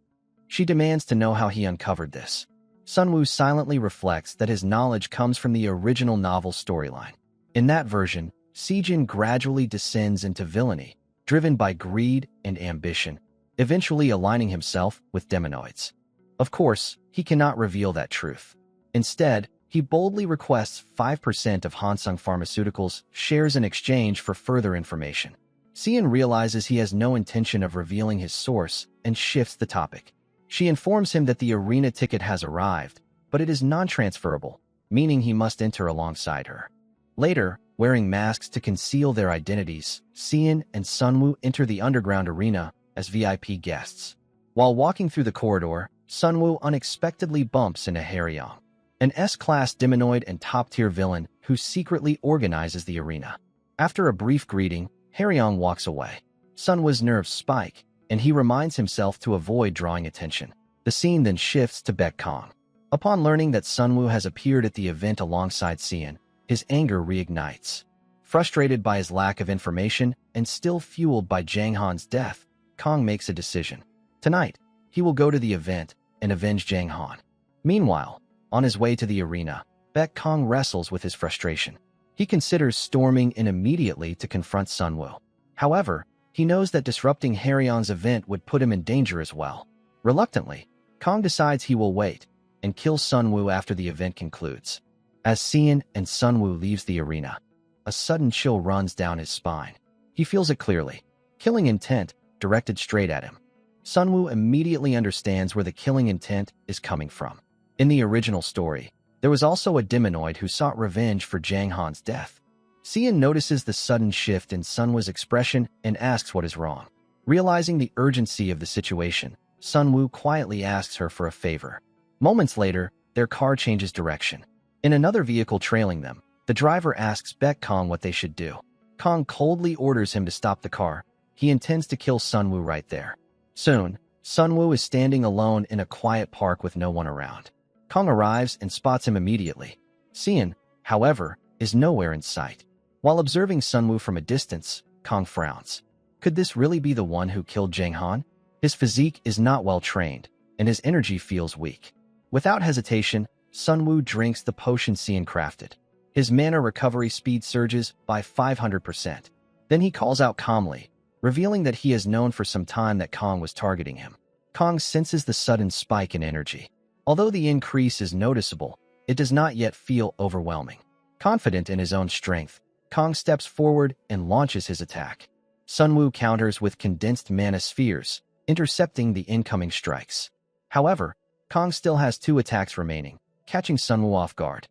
She demands to know how he uncovered this. Sunwoo silently reflects that his knowledge comes from the original novel storyline. In that version, Sejin gradually descends into villainy, driven by greed and ambition, eventually aligning himself with demonoids. Of course, he cannot reveal that truth. Instead, he boldly requests 5% of Hansung Pharmaceuticals' shares in exchange for further information. Cian realizes he has no intention of revealing his source and shifts the topic. She informs him that the arena ticket has arrived, but it is non-transferable, meaning he must enter alongside her. Later, wearing masks to conceal their identities, Cian and Sunwoo enter the underground arena as VIP guests. While walking through the corridor, Sunwoo unexpectedly bumps into Haryong, an S-class demonoid and top-tier villain who secretly organizes the arena. After a brief greeting, Haryong walks away. Sunwoo's nerves spike, and he reminds himself to avoid drawing attention. The scene then shifts to Baek Kong. Upon learning that Sunwoo has appeared at the event alongside Cian, his anger reignites. Frustrated by his lack of information and still fueled by Jang Han's death, Kong makes a decision. Tonight, he will go to the event and avenge Jang Han. Meanwhile, on his way to the arena, Baek Kong wrestles with his frustration. He considers storming in immediately to confront Sunwoo. However, he knows that disrupting Haryong's event would put him in danger as well. Reluctantly, Kong decides he will wait and kill Sunwoo after the event concludes. As Cian and Sunwoo leaves the arena, a sudden chill runs down his spine. He feels it clearly. Killing intent directed straight at him. Sunwoo immediately understands where the killing intent is coming from. In the original story, there was also a demonoid who sought revenge for Jang Han's death. Cian notices the sudden shift in Sunwoo's expression and asks what is wrong. Realizing the urgency of the situation, Sunwoo quietly asks her for a favor. Moments later, their car changes direction. In another vehicle trailing them, the driver asks Baek Kong what they should do. Kong coldly orders him to stop the car. He intends to kill Sunwoo right there. Soon, Sunwoo is standing alone in a quiet park with no one around. Kong arrives and spots him immediately. Cian, however, is nowhere in sight. While observing Sunwoo from a distance, Kong frowns. Could this really be the one who killed Jang Han? His physique is not well trained, and his energy feels weak. Without hesitation, Sunwoo drinks the potion Cian crafted. His mana recovery speed surges by 500%. Then he calls out calmly, revealing that he has known for some time that Kong was targeting him. Kong senses the sudden spike in energy. Although the increase is noticeable, it does not yet feel overwhelming. Confident in his own strength, Kong steps forward and launches his attack. Sunwoo counters with condensed mana spheres, intercepting the incoming strikes. However, Kong still has 2 attacks remaining, catching Sunwoo off guard.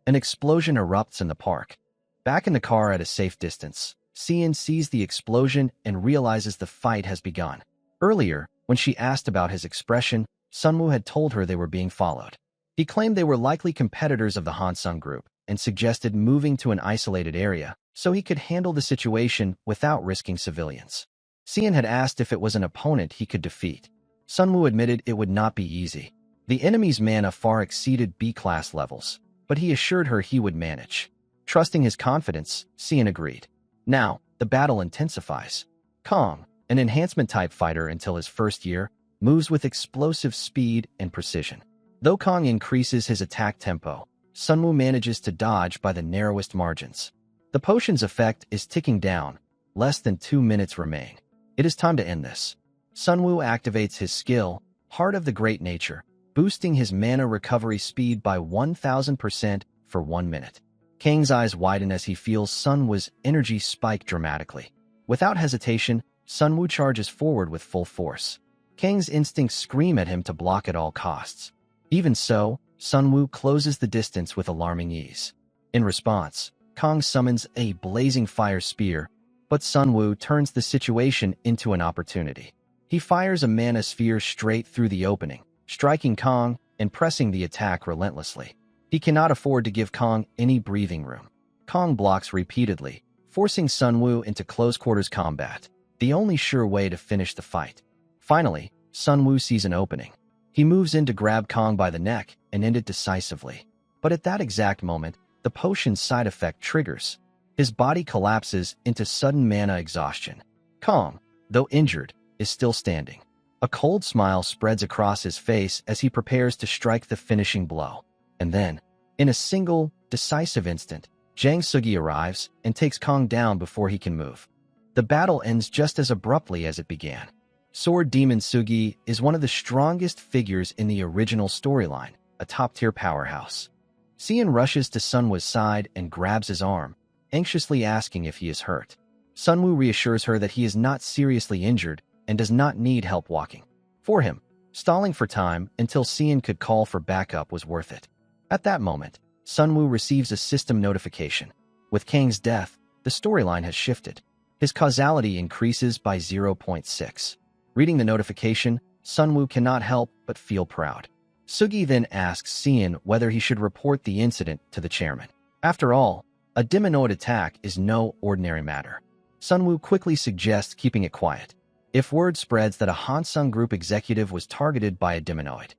An explosion erupts in the park. Back in the car at a safe distance, Cian sees the explosion and realizes the fight has begun. Earlier, when she asked about his expression, Sunwoo had told her they were being followed. He claimed they were likely competitors of the Hansung group and suggested moving to an isolated area so he could handle the situation without risking civilians. Xian had asked if it was an opponent he could defeat. Sunwoo admitted it would not be easy. The enemy's mana far exceeded B-class levels, but he assured her he would manage. Trusting his confidence, Xian agreed. Now, the battle intensifies. Kong, an enhancement-type fighter until his first year, moves with explosive speed and precision. Though Kong increases his attack tempo, Sunwoo manages to dodge by the narrowest margins. The potion's effect is ticking down. Less than 2 minutes remain. It is time to end this. Sunwoo activates his skill, Heart of the Great Nature, boosting his mana recovery speed by 1000% for 1 minute. Kang's eyes widen as he feels Sunwoo's energy spike dramatically. Without hesitation, Sunwoo charges forward with full force. Kang's instincts scream at him to block at all costs. Even so, Sunwoo closes the distance with alarming ease. In response, Kong summons a blazing fire spear, but Sunwoo turns the situation into an opportunity. He fires a mana sphere straight through the opening, striking Kong and pressing the attack relentlessly. He cannot afford to give Kong any breathing room. Kong blocks repeatedly, forcing Sunwoo into close-quarters combat, the only sure way to finish the fight. Finally, Sunwoo sees an opening. He moves in to grab Kong by the neck and end it decisively. But at that exact moment, the potion's side effect triggers. His body collapses into sudden mana exhaustion. Kong, though injured, is still standing. A cold smile spreads across his face as he prepares to strike the finishing blow. And then, in a single, decisive instant, Jang Sugi arrives and takes Kong down before he can move. The battle ends just as abruptly as it began. Sword Demon Sugi is one of the strongest figures in the original storyline, a top-tier powerhouse. Xian rushes to Sunwoo's side and grabs his arm, anxiously asking if he is hurt. Sunwoo reassures her that he is not seriously injured and does not need help walking. For him, stalling for time until Xian could call for backup was worth it. At that moment, Sunwoo receives a system notification. With Kang's death, the storyline has shifted. His causality increases by 0.6. Reading the notification, Sunwoo cannot help but feel proud. Sugi then asks Xian whether he should report the incident to the chairman. After all, a demonoid attack is no ordinary matter. Sunwoo quickly suggests keeping it quiet. If word spreads that a Hansung Group executive was targeted by a demonoid,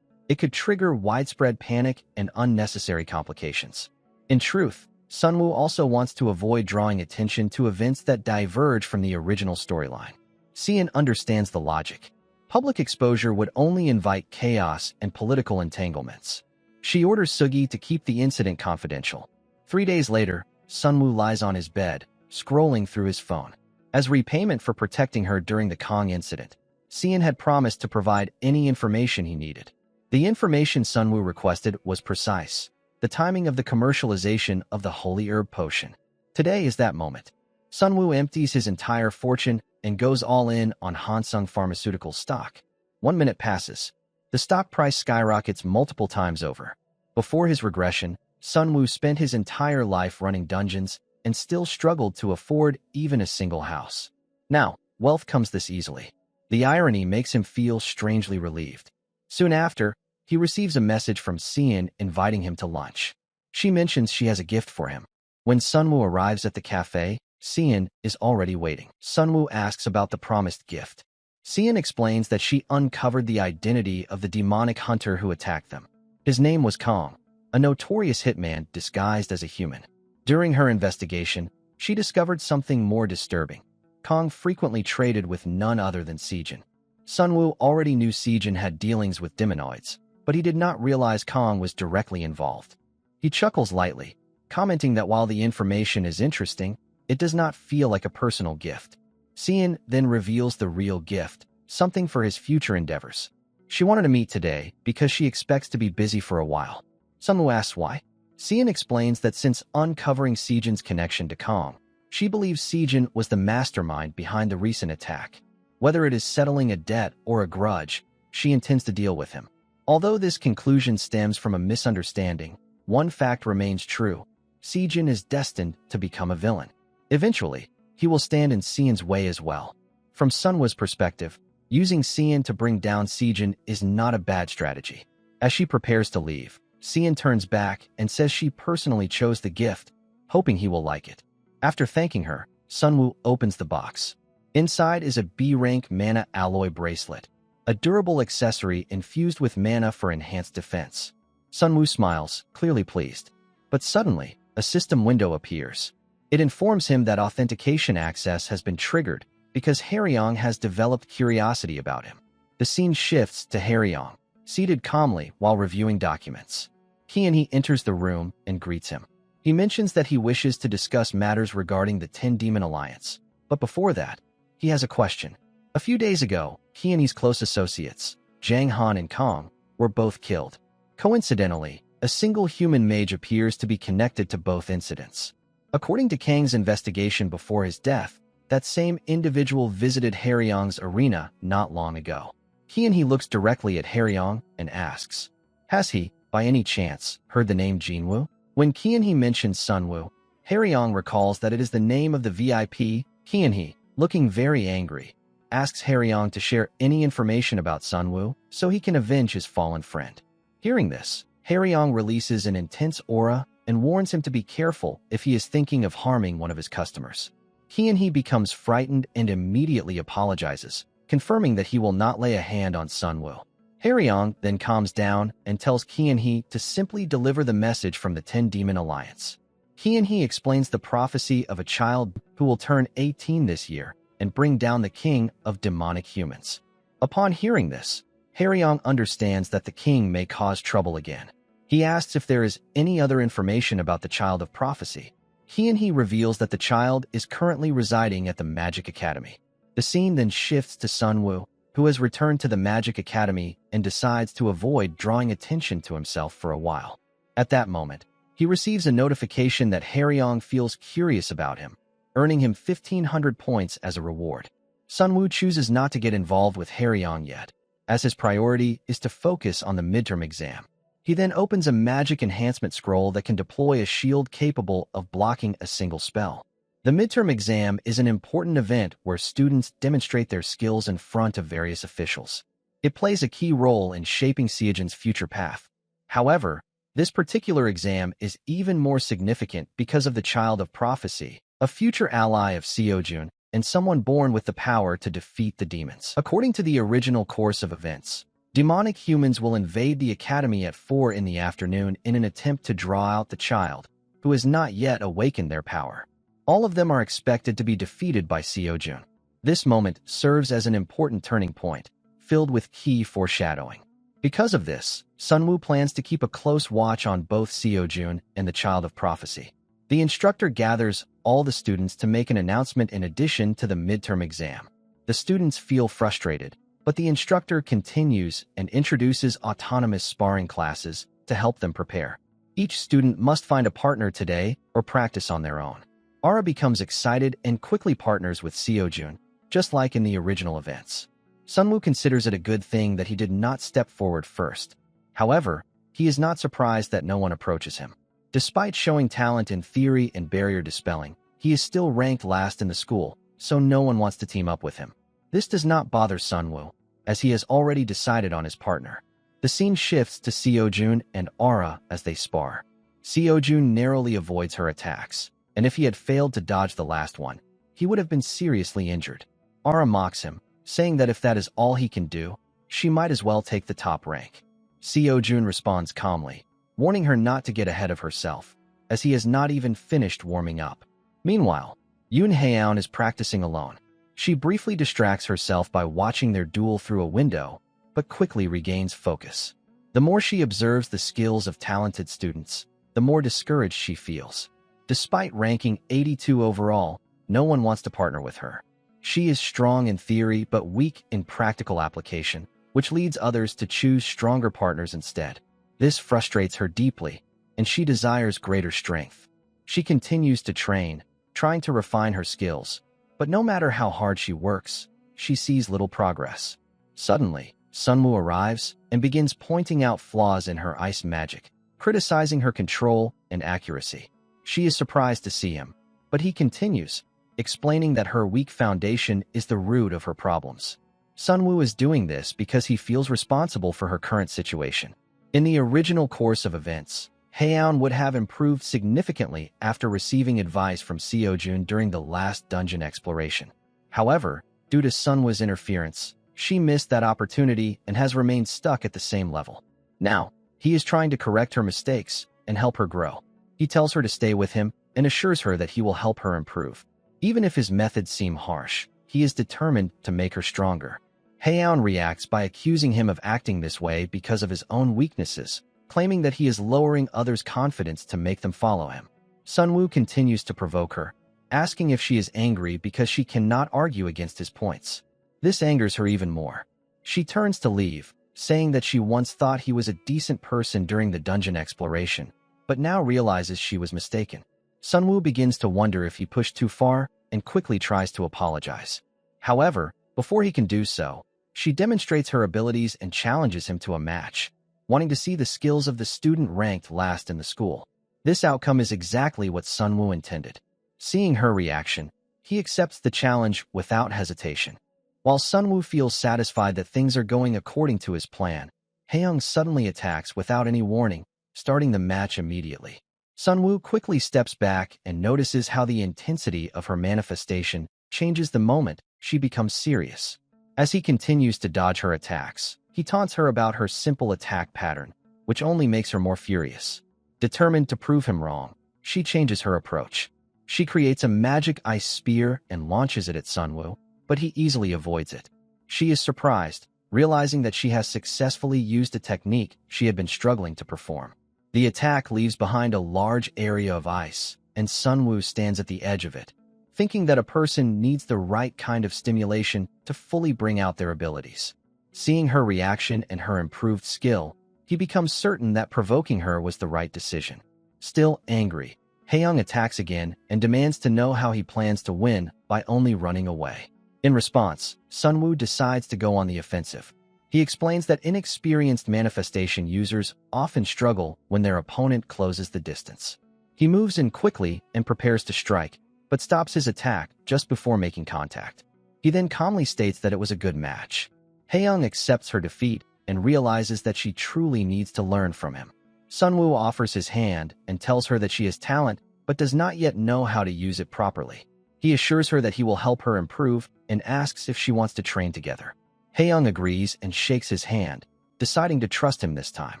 it could trigger widespread panic and unnecessary complications. In truth, Sunwoo also wants to avoid drawing attention to events that diverge from the original storyline. Xian understands the logic. Public exposure would only invite chaos and political entanglements. She orders Sugi to keep the incident confidential. 3 days later, Sunwoo lies on his bed, scrolling through his phone. As repayment for protecting her during the Kong incident, Xian had promised to provide any information he needed. The information Sunwoo requested was precise: the timing of the commercialization of the Holy Herb Potion. Today is that moment. Sunwoo empties his entire fortune and goes all in on Hansung Pharmaceutical stock. 1 minute passes. The stock price skyrockets multiple times over. Before his regression, Sunwoo spent his entire life running dungeons and still struggled to afford even a single house. Now, wealth comes this easily. The irony makes him feel strangely relieved. Soon after, he receives a message from Xian inviting him to lunch. She mentions she has a gift for him. When Sunwoo arrives at the cafe, Xian is already waiting. Sunwoo asks about the promised gift. Xian explains that she uncovered the identity of the demonic hunter who attacked them. His name was Kong, a notorious hitman disguised as a human. During her investigation, she discovered something more disturbing. Kong frequently traded with none other than Sijin. Sunwoo already knew Sijin had dealings with demonoids, but he did not realize Kong was directly involved. He chuckles lightly, commenting that while the information is interesting, it does not feel like a personal gift. Xian then reveals the real gift, something for his future endeavors. She wanted to meet today because she expects to be busy for a while. Sunwoo asks why. Xian explains that since uncovering Sijin's connection to Kong, she believes Sijin was the mastermind behind the recent attack. Whether it is settling a debt or a grudge, she intends to deal with him. Although this conclusion stems from a misunderstanding, one fact remains true: Sijin is destined to become a villain. Eventually, he will stand in Xian's way as well. From Sunwoo's perspective, using Xian to bring down Sijin is not a bad strategy. As she prepares to leave, Xian turns back and says she personally chose the gift, hoping he will like it. After thanking her, Sunwoo opens the box. Inside is a B-rank mana alloy bracelet, a durable accessory infused with mana for enhanced defense. Sunwoo smiles, clearly pleased. But suddenly, a system window appears. It informs him that authentication access has been triggered because Haryong has developed curiosity about him. The scene shifts to Haryong, seated calmly while reviewing documents. He enters the room and greets him. He mentions that he wishes to discuss matters regarding the Ten Demon Alliance. But before that, he has a question. A few days ago, He's close associates, Jang Han and Kong, were both killed. Coincidentally, a single human mage appears to be connected to both incidents. According to Kang's investigation before his death, that same individual visited Haryong's arena not long ago. He looks directly at Haryong and asks, has he, by any chance, heard the name Jinwoo? When he mentions Sunwoo, Haryong recalls that it is the name of the VIP. He, looking very angry, asks Haryong to share any information about Sunwoo so he can avenge his fallen friend. Hearing this, Haryong releases an intense aura and warns him to be careful if he is thinking of harming one of his customers. He becomes frightened and immediately apologizes, confirming that he will not lay a hand on Sunwoo. Haryong then calms down and tells He to simply deliver the message from the Ten Demon Alliance. He explains the prophecy of a child who will turn 18 this year and bring down the king of demonic humans. Upon hearing this, Haryong understands that the king may cause trouble again. He asks if there is any other information about the child of prophecy. He reveals that the child is currently residing at the Magic Academy. The scene then shifts to Sunwoo, who has returned to the Magic Academy and decides to avoid drawing attention to himself for a while. At that moment, he receives a notification that Haryong feels curious about him, earning him 1,500 points as a reward. Sunwoo chooses not to get involved with Haryong yet, as his priority is to focus on the midterm exam. He then opens a magic enhancement scroll that can deploy a shield capable of blocking a single spell. The midterm exam is an important event where students demonstrate their skills in front of various officials. It plays a key role in shaping Seojun's future path. However, this particular exam is even more significant because of the Child of Prophecy, a future ally of Seojun, and someone born with the power to defeat the demons. According to the original course of events, demonic humans will invade the academy at 4 in the afternoon in an attempt to draw out the child, who has not yet awakened their power. All of them are expected to be defeated by Seojun. This moment serves as an important turning point, filled with key foreshadowing. Because of this, Sunwoo plans to keep a close watch on both Seojun and the Child of Prophecy. The instructor gathers all the students to make an announcement in addition to the midterm exam. The students feel frustrated, but the instructor continues and introduces autonomous sparring classes to help them prepare. Each student must find a partner today or practice on their own. Ara becomes excited and quickly partners with Seojun, just like in the original events. Sunwoo considers it a good thing that he did not step forward first. However, he is not surprised that no one approaches him. Despite showing talent in theory and barrier dispelling, he is still ranked last in the school, so no one wants to team up with him. This does not bother Sunwoo, as he has already decided on his partner. The scene shifts to Seojun and Ara as they spar. Seojun narrowly avoids her attacks, and if he had failed to dodge the last one, he would have been seriously injured. Ara mocks him, saying that if that is all he can do, she might as well take the top rank. Seojun responds calmly, warning her not to get ahead of herself, as he has not even finished warming up. Meanwhile, Yoon Haeun is practicing alone. She briefly distracts herself by watching their duel through a window, but quickly regains focus. The more she observes the skills of talented students, the more discouraged she feels. Despite ranking 82 overall, no one wants to partner with her. She is strong in theory but weak in practical application, which leads others to choose stronger partners instead. This frustrates her deeply, and she desires greater strength. She continues to train, trying to refine her skills, but no matter how hard she works, she sees little progress. Suddenly, Sunwoo arrives and begins pointing out flaws in her ice magic, criticizing her control and accuracy. She is surprised to see him, but he continues, explaining that her weak foundation is the root of her problems. Sunwoo is doing this because he feels responsible for her current situation. In the original course of events, Haeyeon would have improved significantly after receiving advice from Seojun during the last dungeon exploration. However, due to Sunwoo's interference, she missed that opportunity and has remained stuck at the same level. Now, he is trying to correct her mistakes and help her grow. He tells her to stay with him and assures her that he will help her improve. Even if his methods seem harsh, he is determined to make her stronger. Haeyeon reacts by accusing him of acting this way because of his own weaknesses, claiming that he is lowering others' confidence to make them follow him. Sunwoo continues to provoke her, asking if she is angry because she cannot argue against his points. This angers her even more. She turns to leave, saying that she once thought he was a decent person during the dungeon exploration, but now realizes she was mistaken. Sunwoo begins to wonder if he pushed too far and quickly tries to apologize. However, before he can do so, she demonstrates her abilities and challenges him to a match, wanting to see the skills of the student ranked last in the school. This outcome is exactly what Sunwoo intended. Seeing her reaction, he accepts the challenge without hesitation. While Sunwoo feels satisfied that things are going according to his plan, Haeyoung suddenly attacks without any warning, starting the match immediately. Sunwoo quickly steps back and notices how the intensity of her manifestation changes the moment she becomes serious. As he continues to dodge her attacks, he taunts her about her simple attack pattern, which only makes her more furious. Determined to prove him wrong, she changes her approach. She creates a magic ice spear and launches it at Sunwoo, but he easily avoids it. She is surprised, realizing that she has successfully used a technique she had been struggling to perform. The attack leaves behind a large area of ice, and Sunwoo stands at the edge of it, thinking that a person needs the right kind of stimulation to fully bring out their abilities. Seeing her reaction and her improved skill, he becomes certain that provoking her was the right decision. Still angry, Haeyoung attacks again and demands to know how he plans to win by only running away. In response, Sunwoo decides to go on the offensive. He explains that inexperienced manifestation users often struggle when their opponent closes the distance. He moves in quickly and prepares to strike, but stops his attack just before making contact. He then calmly states that it was a good match. Haeyoung accepts her defeat and realizes that she truly needs to learn from him. Sunwoo offers his hand and tells her that she has talent but does not yet know how to use it properly. He assures her that he will help her improve and asks if she wants to train together. Haeyoung agrees and shakes his hand, deciding to trust him this time.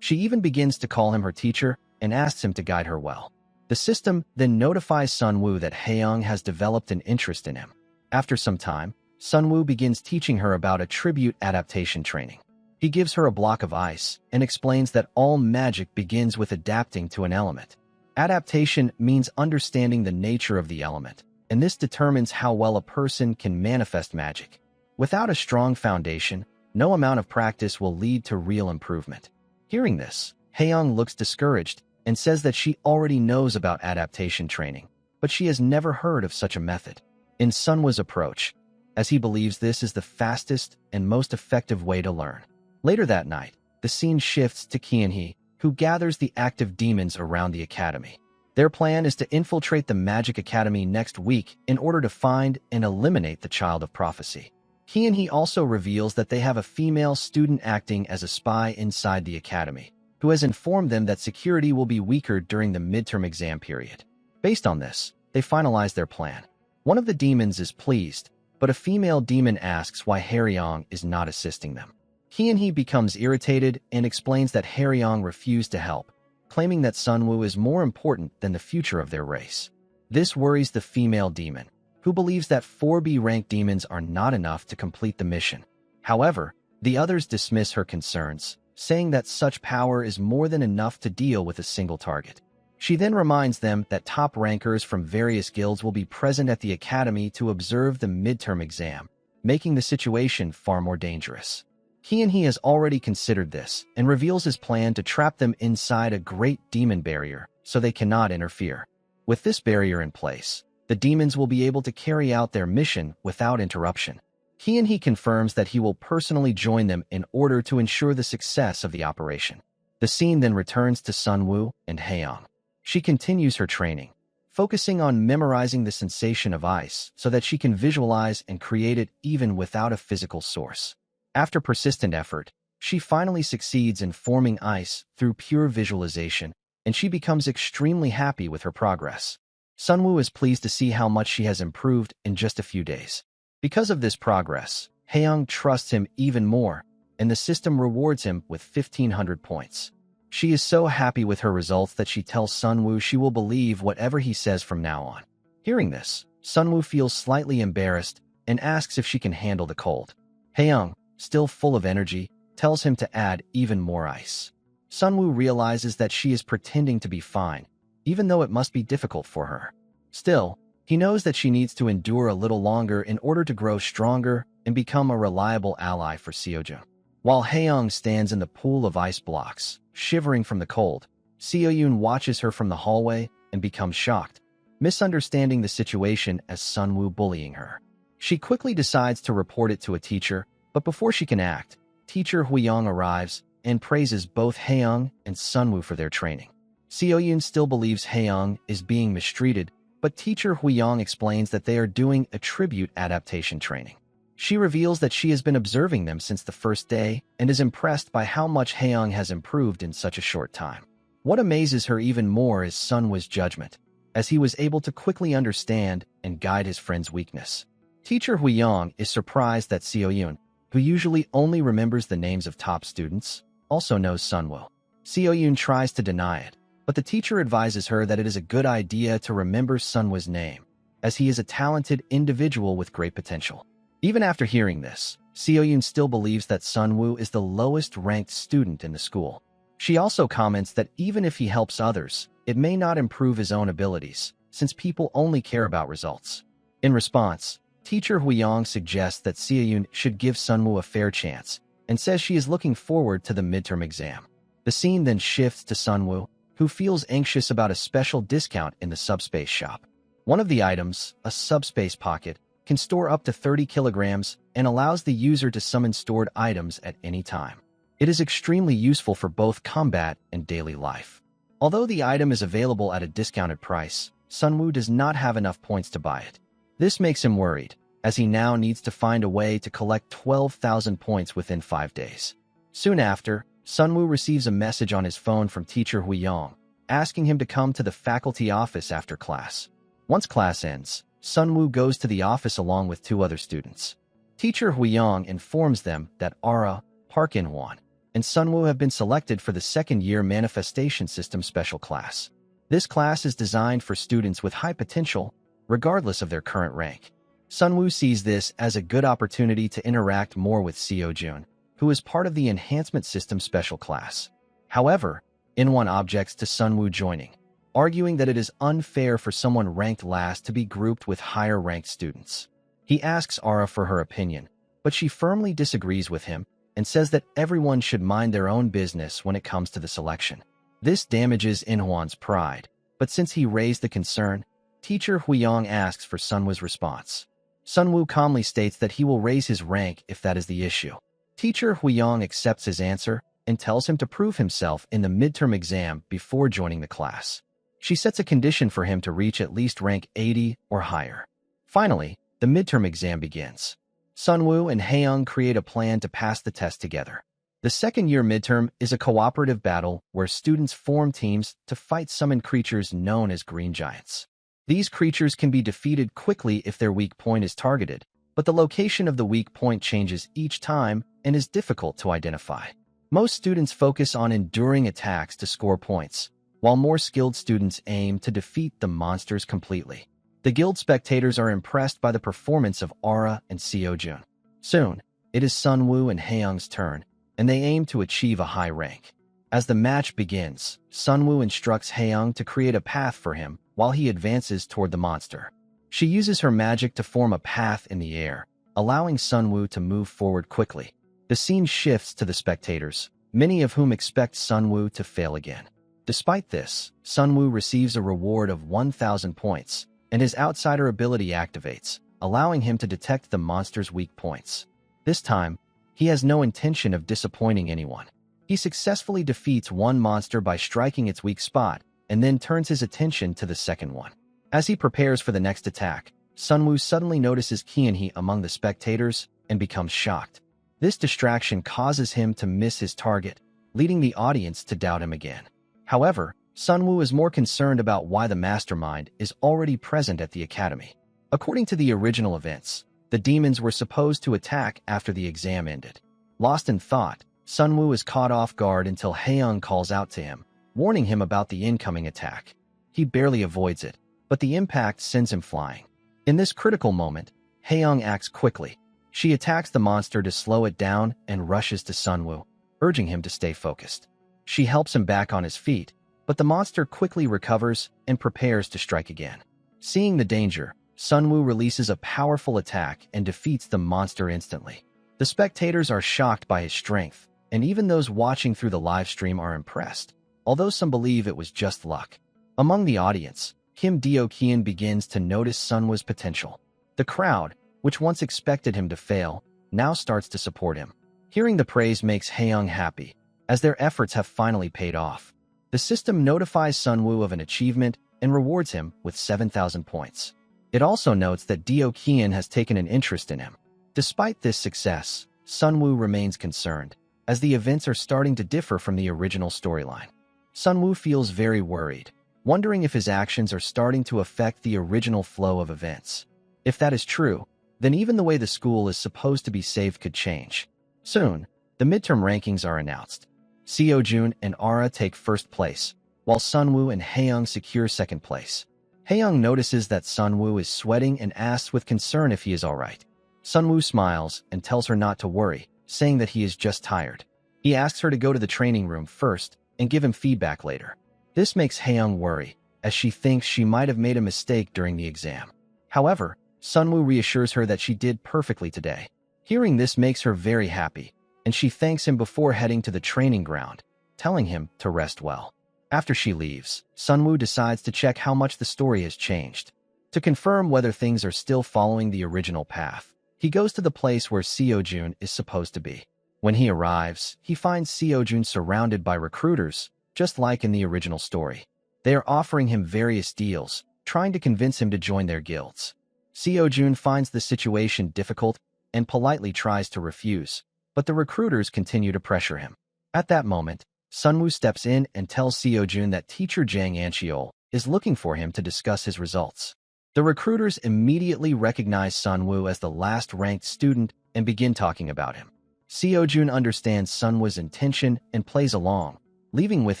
She even begins to call him her teacher and asks him to guide her well. The system then notifies Sunwoo that Haeyoung has developed an interest in him. After some time, Sunwoo begins teaching her about attribute adaptation training. He gives her a block of ice and explains that all magic begins with adapting to an element. Adaptation means understanding the nature of the element, and this determines how well a person can manifest magic. Without a strong foundation, no amount of practice will lead to real improvement. Hearing this, Haeyoung looks discouraged and says that she already knows about adaptation training, but she has never heard of such a method. In Sunwoo's approach, as he believes this is the fastest and most effective way to learn. Later that night, the scene shifts to Kian-hee, who gathers the active demons around the academy. Their plan is to infiltrate the Magic Academy next week in order to find and eliminate the Child of Prophecy. Kian-hee also reveals that they have a female student acting as a spy inside the academy, who has informed them that security will be weaker during the midterm exam period. Based on this, they finalize their plan. One of the demons is pleased, but a female demon asks why Haeyeong is not assisting them. Kian-hee becomes irritated and explains that Haeyeong refused to help, claiming that Sunwoo is more important than the future of their race. This worries the female demon, who believes that 4B ranked demons are not enough to complete the mission. However, the others dismiss her concerns, saying that such power is more than enough to deal with a single target. She then reminds them that top rankers from various guilds will be present at the academy to observe the midterm exam, making the situation far more dangerous. Kian-hee has already considered this and reveals his plan to trap them inside a great demon barrier so they cannot interfere. With this barrier in place, the demons will be able to carry out their mission without interruption. Kian-hee confirms that he will personally join them in order to ensure the success of the operation. The scene then returns to Sunwoo and Haeyoung. She continues her training, focusing on memorizing the sensation of ice so that she can visualize and create it even without a physical source. After persistent effort, She finally succeeds in forming ice through pure visualization, and she becomes extremely happy with her progress. Sunwoo is pleased to see how much she has improved in just a few days. Because of this progress, Haeyoung trusts him even more, and the system rewards him with 1,500 points. She is so happy with her results that she tells Sunwoo she will believe whatever he says from now on. Hearing this, Sunwoo feels slightly embarrassed and asks if she can handle the cold. Haeyoung, still full of energy, tells him to add even more ice. Sunwoo realizes that she is pretending to be fine, even though it must be difficult for her. Still, he knows that she needs to endure a little longer in order to grow stronger and become a reliable ally for Seojun. While Haeyoung stands in the pool of ice blocks, shivering from the cold, Seoyun watches her from the hallway and becomes shocked, misunderstanding the situation as Sunwoo bullying her. She quickly decides to report it to a teacher, but before she can act, Teacher Huiyong arrives and praises both Haeyoung and Sunwoo for their training. Seoyun still believes Haeyoung is being mistreated, but Teacher Huiyong explains that they are doing a tribute adaptation training. She reveals that she has been observing them since the first day and is impressed by how much Haeyoung has improved in such a short time. What amazes her even more is Sunwoo's judgment, as he was able to quickly understand and guide his friend's weakness. Teacher Huiyong is surprised that Seoyun, who usually only remembers the names of top students, also knows Sunwoo. Seoyun tries to deny it, but the teacher advises her that it is a good idea to remember Sunwoo's name, as he is a talented individual with great potential. Even after hearing this, Seoyun still believes that Sunwoo is the lowest-ranked student in the school. She also comments that even if he helps others, it may not improve his own abilities, since people only care about results. In response, Teacher Huiyong suggests that Seoyun should give Sunwoo a fair chance and says she is looking forward to the midterm exam. The scene then shifts to Sunwoo, who feels anxious about a special discount in the subspace shop. One of the items, a subspace pocket, can store up to 30 kilograms and allows the user to summon stored items at any time. It is extremely useful for both combat and daily life. Although the item is available at a discounted price, Sunwoo does not have enough points to buy it. This makes him worried, as he now needs to find a way to collect 12,000 points within 5 days. Soon after, Sunwoo receives a message on his phone from Teacher Huiyong, asking him to come to the faculty office after class. Once class ends, Sunwoo goes to the office along with 2 other students. Teacher Huiyong informs them that Ara, Park In-hwan, and Sunwoo have been selected for the second-year Manifestation System Special Class. This class is designed for students with high potential, regardless of their current rank. Sunwoo sees this as a good opportunity to interact more with Seojun, who is part of the Enhancement System Special Class. However, In-hwan objects to Sunwoo joining, arguing that it is unfair for someone ranked last to be grouped with higher-ranked students. He asks Ara for her opinion, but she firmly disagrees with him and says that everyone should mind their own business when it comes to the selection. This damages In-hwan's pride, but since he raised the concern, Teacher Huiyong asks for Sunwoo's response. Sunwoo calmly states that he will raise his rank if that is the issue. Teacher Huiyong accepts his answer and tells him to prove himself in the midterm exam before joining the class. She sets a condition for him to reach at least rank 80 or higher. Finally, the midterm exam begins. Sunwoo and Haeyoung create a plan to pass the test together. The second-year midterm is a cooperative battle where students form teams to fight summoned creatures known as green giants. These creatures can be defeated quickly if their weak point is targeted, but the location of the weak point changes each time and is difficult to identify. Most students focus on enduring attacks to score points, while more skilled students aim to defeat the monsters completely. The guild spectators are impressed by the performance of Ara and Seojun. Soon, it is Sunwoo and Haeyoung's turn, and they aim to achieve a high rank. As the match begins, Sunwoo instructs Haeyoung to create a path for him while he advances toward the monster. She uses her magic to form a path in the air, allowing Sunwoo to move forward quickly. The scene shifts to the spectators, many of whom expect Sunwoo to fail again. Despite this, Sunwoo receives a reward of 1,000 points, and his outsider ability activates, allowing him to detect the monster's weak points. This time, he has no intention of disappointing anyone. He successfully defeats one monster by striking its weak spot, and then turns his attention to the second one. As he prepares for the next attack, Sunwoo suddenly notices Kian-hee among the spectators and becomes shocked. This distraction causes him to miss his target, leading the audience to doubt him again. However, Sunwoo is more concerned about why the mastermind is already present at the academy. According to the original events, the demons were supposed to attack after the exam ended. Lost in thought, Sunwoo is caught off guard until Haeyoung calls out to him, warning him about the incoming attack. He barely avoids it, but the impact sends him flying. In this critical moment, Haeyoung acts quickly. She attacks the monster to slow it down and rushes to Sunwoo, urging him to stay focused. She helps him back on his feet, but the monster quickly recovers and prepares to strike again. Seeing the danger, Sunwoo releases a powerful attack and defeats the monster instantly. The spectators are shocked by his strength, and even those watching through the live stream are impressed, although some believe it was just luck. Among the audience, Kim Do-kyun begins to notice Sunwoo's potential. The crowd, which once expected him to fail, now starts to support him. Hearing the praise makes Haeyoung happy, as their efforts have finally paid off. The system notifies Sunwoo of an achievement and rewards him with 7,000 points. It also notes that Do-kyun has taken an interest in him. Despite this success, Sunwoo remains concerned, as the events are starting to differ from the original storyline. Sunwoo feels very worried, wondering if his actions are starting to affect the original flow of events. If that is true, then even the way the school is supposed to be saved could change. Soon, the midterm rankings are announced. Seo-jun and Ara take first place, while Sunwoo and Haeyoung secure second place. Haeyoung notices that Sunwoo is sweating and asks with concern if he is alright. Sunwoo smiles and tells her not to worry, saying that he is just tired. He asks her to go to the training room first and give him feedback later. This makes Haeyoung worry, as she thinks she might have made a mistake during the exam. However, Sunwoo reassures her that she did perfectly today. Hearing this makes her very happy, and she thanks him before heading to the training ground, telling him to rest well. After she leaves, Sunwoo decides to check how much the story has changed. To confirm whether things are still following the original path, he goes to the place where Seo-jun is supposed to be. When he arrives, he finds Seo-jun surrounded by recruiters, just like in the original story. They are offering him various deals, trying to convince him to join their guilds. Seo-jun finds the situation difficult and politely tries to refuse, but the recruiters continue to pressure him. At that moment, Sunwoo steps in and tells Seo-jun that teacher Jang Ancheol is looking for him to discuss his results. The recruiters immediately recognize Sunwoo as the last-ranked student and begin talking about him. Seo-jun understands Sunwoo's intention and plays along, leaving with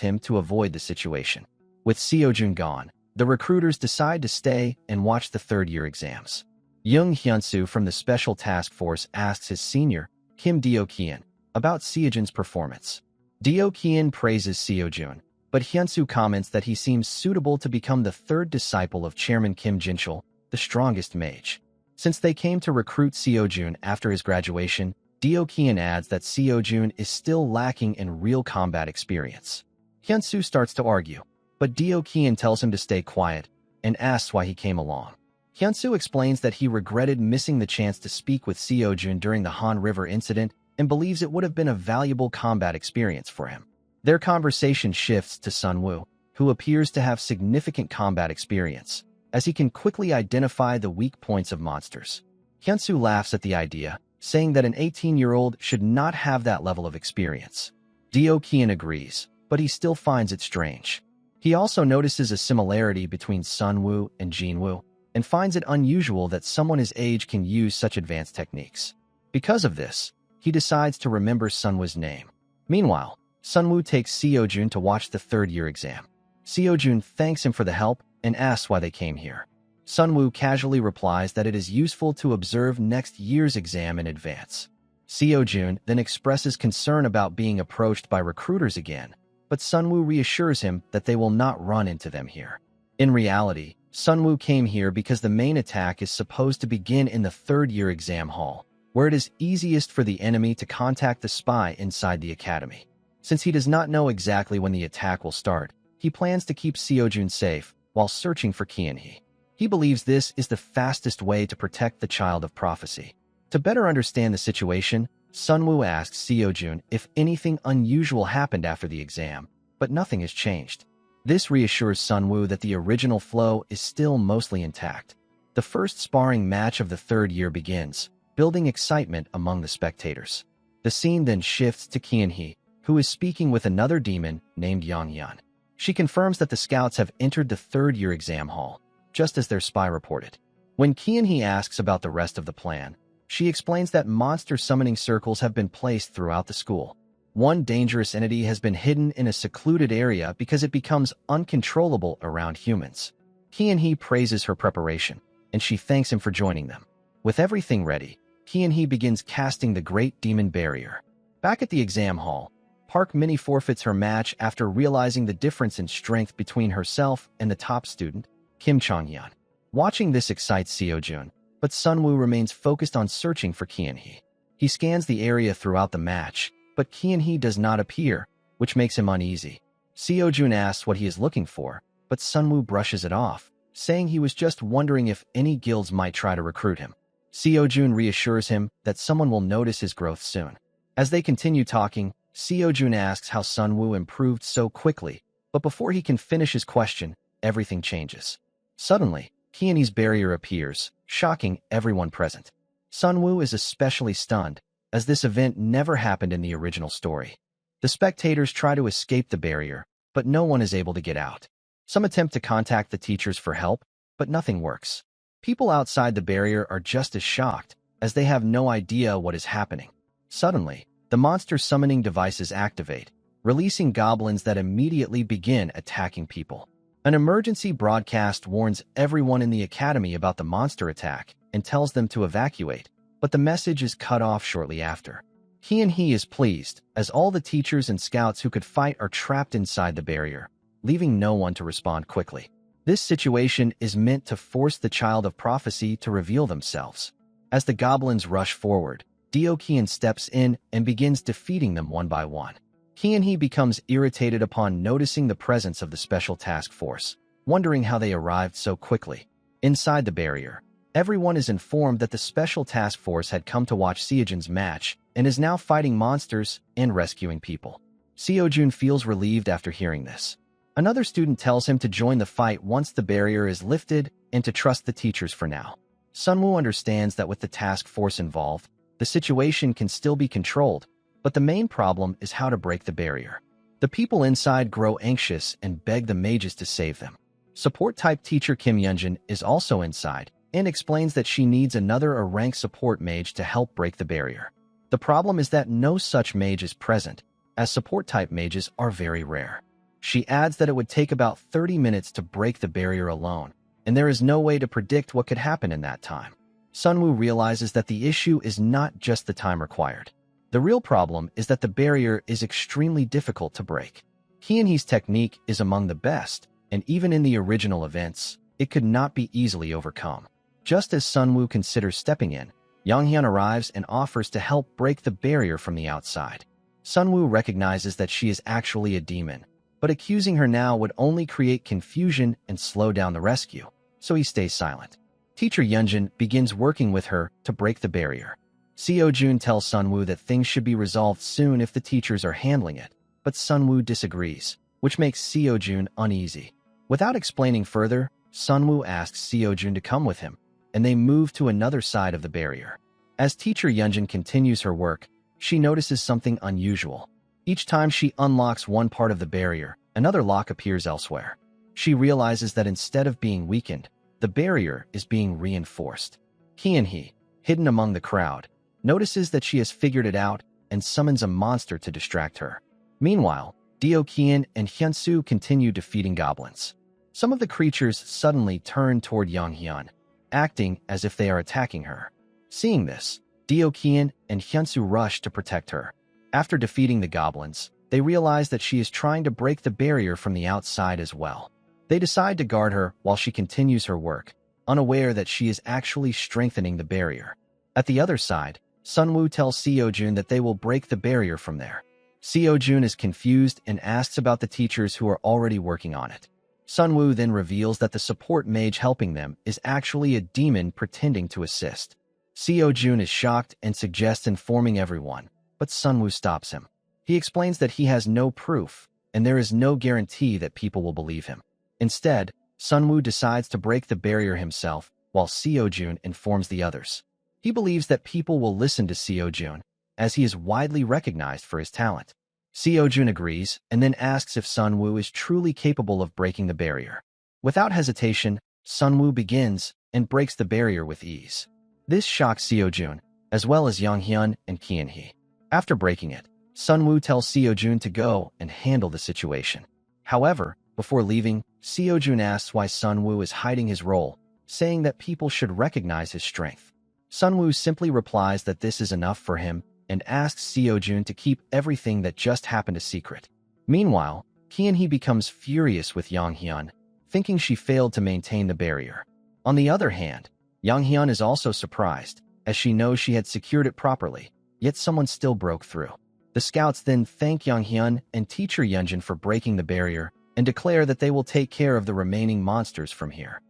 him to avoid the situation. With Seo-jun gone, the recruiters decide to stay and watch the third-year exams. Young Hyunsoo from the Special Task Force asks his senior, Kim Do-kyun, about Seo-jun's performance. Do-kyun praises Seo-jun, but Hyunsoo comments that he seems suitable to become the third disciple of Chairman Kim Jinchul, the strongest mage. Since they came to recruit Seo-jun after his graduation, Do-kyun adds that Seo-jun is still lacking in real combat experience. Hyunsoo starts to argue, but Do-kyun tells him to stay quiet and asks why he came along. Hyunsoo explains that he regretted missing the chance to speak with Seo-jun during the Han River incident and believes it would have been a valuable combat experience for him. Their conversation shifts to Sunwoo, who appears to have significant combat experience, as he can quickly identify the weak points of monsters. Hyunsoo laughs at the idea, saying that an 18-year-old should not have that level of experience. Do-kyun agrees, but he still finds it strange. He also notices a similarity between Sunwoo and Jinwoo, and finds it unusual that someone his age can use such advanced techniques. Because of this, he decides to remember Sunwoo's name. Meanwhile, Sunwoo takes Seo-jun to watch the third-year exam. Seo-jun thanks him for the help and asks why they came here. Sunwoo casually replies that it is useful to observe next year's exam in advance. Seo-jun then expresses concern about being approached by recruiters again, but Sunwoo reassures him that they will not run into them here. In reality, Sunwoo came here because the main attack is supposed to begin in the third-year exam hall, where it is easiest for the enemy to contact the spy inside the academy. Since he does not know exactly when the attack will start, he plans to keep Seo-jun safe while searching for Kyun-hee. He believes this is the fastest way to protect the child of prophecy. To better understand the situation, Sunwoo asks Seo-jun if anything unusual happened after the exam, but nothing has changed. This reassures Sunwoo that the original flow is still mostly intact. The first sparring match of the third year begins, building excitement among the spectators. The scene then shifts to Qianhe, who is speaking with another demon named Yangyan. She confirms that the scouts have entered the third-year exam hall, just as their spy reported. When Qianhe asks about the rest of the plan, she explains that monster summoning circles have been placed throughout the school. One dangerous entity has been hidden in a secluded area because it becomes uncontrollable around humans. Qianhe praises her preparation, and she thanks him for joining them. With everything ready, Qianhe begins casting the Great Demon Barrier. Back at the exam hall, Park Minnie forfeits her match after realizing the difference in strength between herself and the top student, Kim Changyan. Watching this excites Seojun, but Sunwoo remains focused on searching for Qianhe. He scans the area throughout the match, but Qianhe does not appear, which makes him uneasy. Seojun asks what he is looking for, but Sunwoo brushes it off, saying he was just wondering if any guilds might try to recruit him. Seojun reassures him that someone will notice his growth soon. As they continue talking, Seojun asks how Sunwoo improved so quickly, but before he can finish his question, everything changes. Suddenly, Qianhe's barrier appears, shocking everyone present. Sunwoo is especially stunned, as this event never happened in the original story. The spectators try to escape the barrier, but no one is able to get out. Some attempt to contact the teachers for help, but nothing works. People outside the barrier are just as shocked, as they have no idea what is happening. Suddenly, the monster summoning devices activate, releasing goblins that immediately begin attacking people. An emergency broadcast warns everyone in the academy about the monster attack and tells them to evacuate, but the message is cut off shortly after. Qianhe is pleased, as all the teachers and scouts who could fight are trapped inside the barrier, leaving no one to respond quickly. This situation is meant to force the Child of Prophecy to reveal themselves. As the goblins rush forward, Qian steps in and begins defeating them one by one. Qianhe becomes irritated upon noticing the presence of the Special Task Force, wondering how they arrived so quickly. Inside the barrier, everyone is informed that the Special Task Force had come to watch Seojun's match and is now fighting monsters and rescuing people. Seojun feels relieved after hearing this. Another student tells him to join the fight once the barrier is lifted and to trust the teachers for now. Sunwoo understands that with the task force involved, the situation can still be controlled, but the main problem is how to break the barrier. The people inside grow anxious and beg the mages to save them. Support-type teacher Kim Yeonjin is also inside and explains that she needs another rank support mage to help break the barrier. The problem is that no such mage is present, as support-type mages are very rare. She adds that it would take about 30 minutes to break the barrier alone, and there is no way to predict what could happen in that time. Sunwoo realizes that the issue is not just the time required. The real problem is that the barrier is extremely difficult to break. Qianhe's technique is among the best, and even in the original events, it could not be easily overcome. Just as Sunwoo considers stepping in, Yanghyun arrives and offers to help break the barrier from the outside. Sunwoo recognizes that she is actually a demon, but accusing her now would only create confusion and slow down the rescue, so he stays silent. Teacher Yeonjin begins working with her to break the barrier. Seojun tells Sunwoo that things should be resolved soon if the teachers are handling it, but Sunwoo disagrees, which makes Seojun uneasy. Without explaining further, Sunwoo asks Seojun to come with him, and they move to another side of the barrier. As teacher Yeonjin continues her work, she notices something unusual. Each time she unlocks one part of the barrier, another lock appears elsewhere. She realizes that instead of being weakened, the barrier is being reinforced. Qianhe, hidden among the crowd, notices that she has figured it out and summons a monster to distract her. Meanwhile, Qian and Hyunsu continue defeating goblins. Some of the creatures suddenly turn toward Yanghyun, acting as if they are attacking her. Seeing this, Qian and Hyunsu rush to protect her. After defeating the goblins, they realize that she is trying to break the barrier from the outside as well. They decide to guard her while she continues her work, unaware that she is actually strengthening the barrier. At the other side, Sunwoo tells Seojun that they will break the barrier from there. Seojun is confused and asks about the teachers who are already working on it. Sunwoo then reveals that the support mage helping them is actually a demon pretending to assist. Seojun is shocked and suggests informing everyone, but Sunwoo stops him. He explains that he has no proof, and there is no guarantee that people will believe him. Instead, Sunwoo decides to break the barrier himself, while Seojun informs the others. He believes that people will listen to Seojun, as he is widely recognized for his talent. Seo-jun agrees and then asks if Sun-woo is truly capable of breaking the barrier. Without hesitation, Sun-woo begins and breaks the barrier with ease. This shocks Seo-jun, as well as Young-hyun and Kian-hee. After breaking it, Sun-woo tells Seo-jun to go and handle the situation. However, before leaving, Seo-jun asks why Sun-woo is hiding his role, saying that people should recognize his strength. Sun-woo simply replies that this is enough for him and asks Seo-jun to keep everything that just happened a secret. Meanwhile, Kian-hee becomes furious with Young-hyun, thinking she failed to maintain the barrier. On the other hand, Young-hyun is also surprised, as she knows she had secured it properly, yet someone still broke through. The scouts then thank Young-hyun and teacher Yeonjun for breaking the barrier and declare that they will take care of the remaining monsters from here.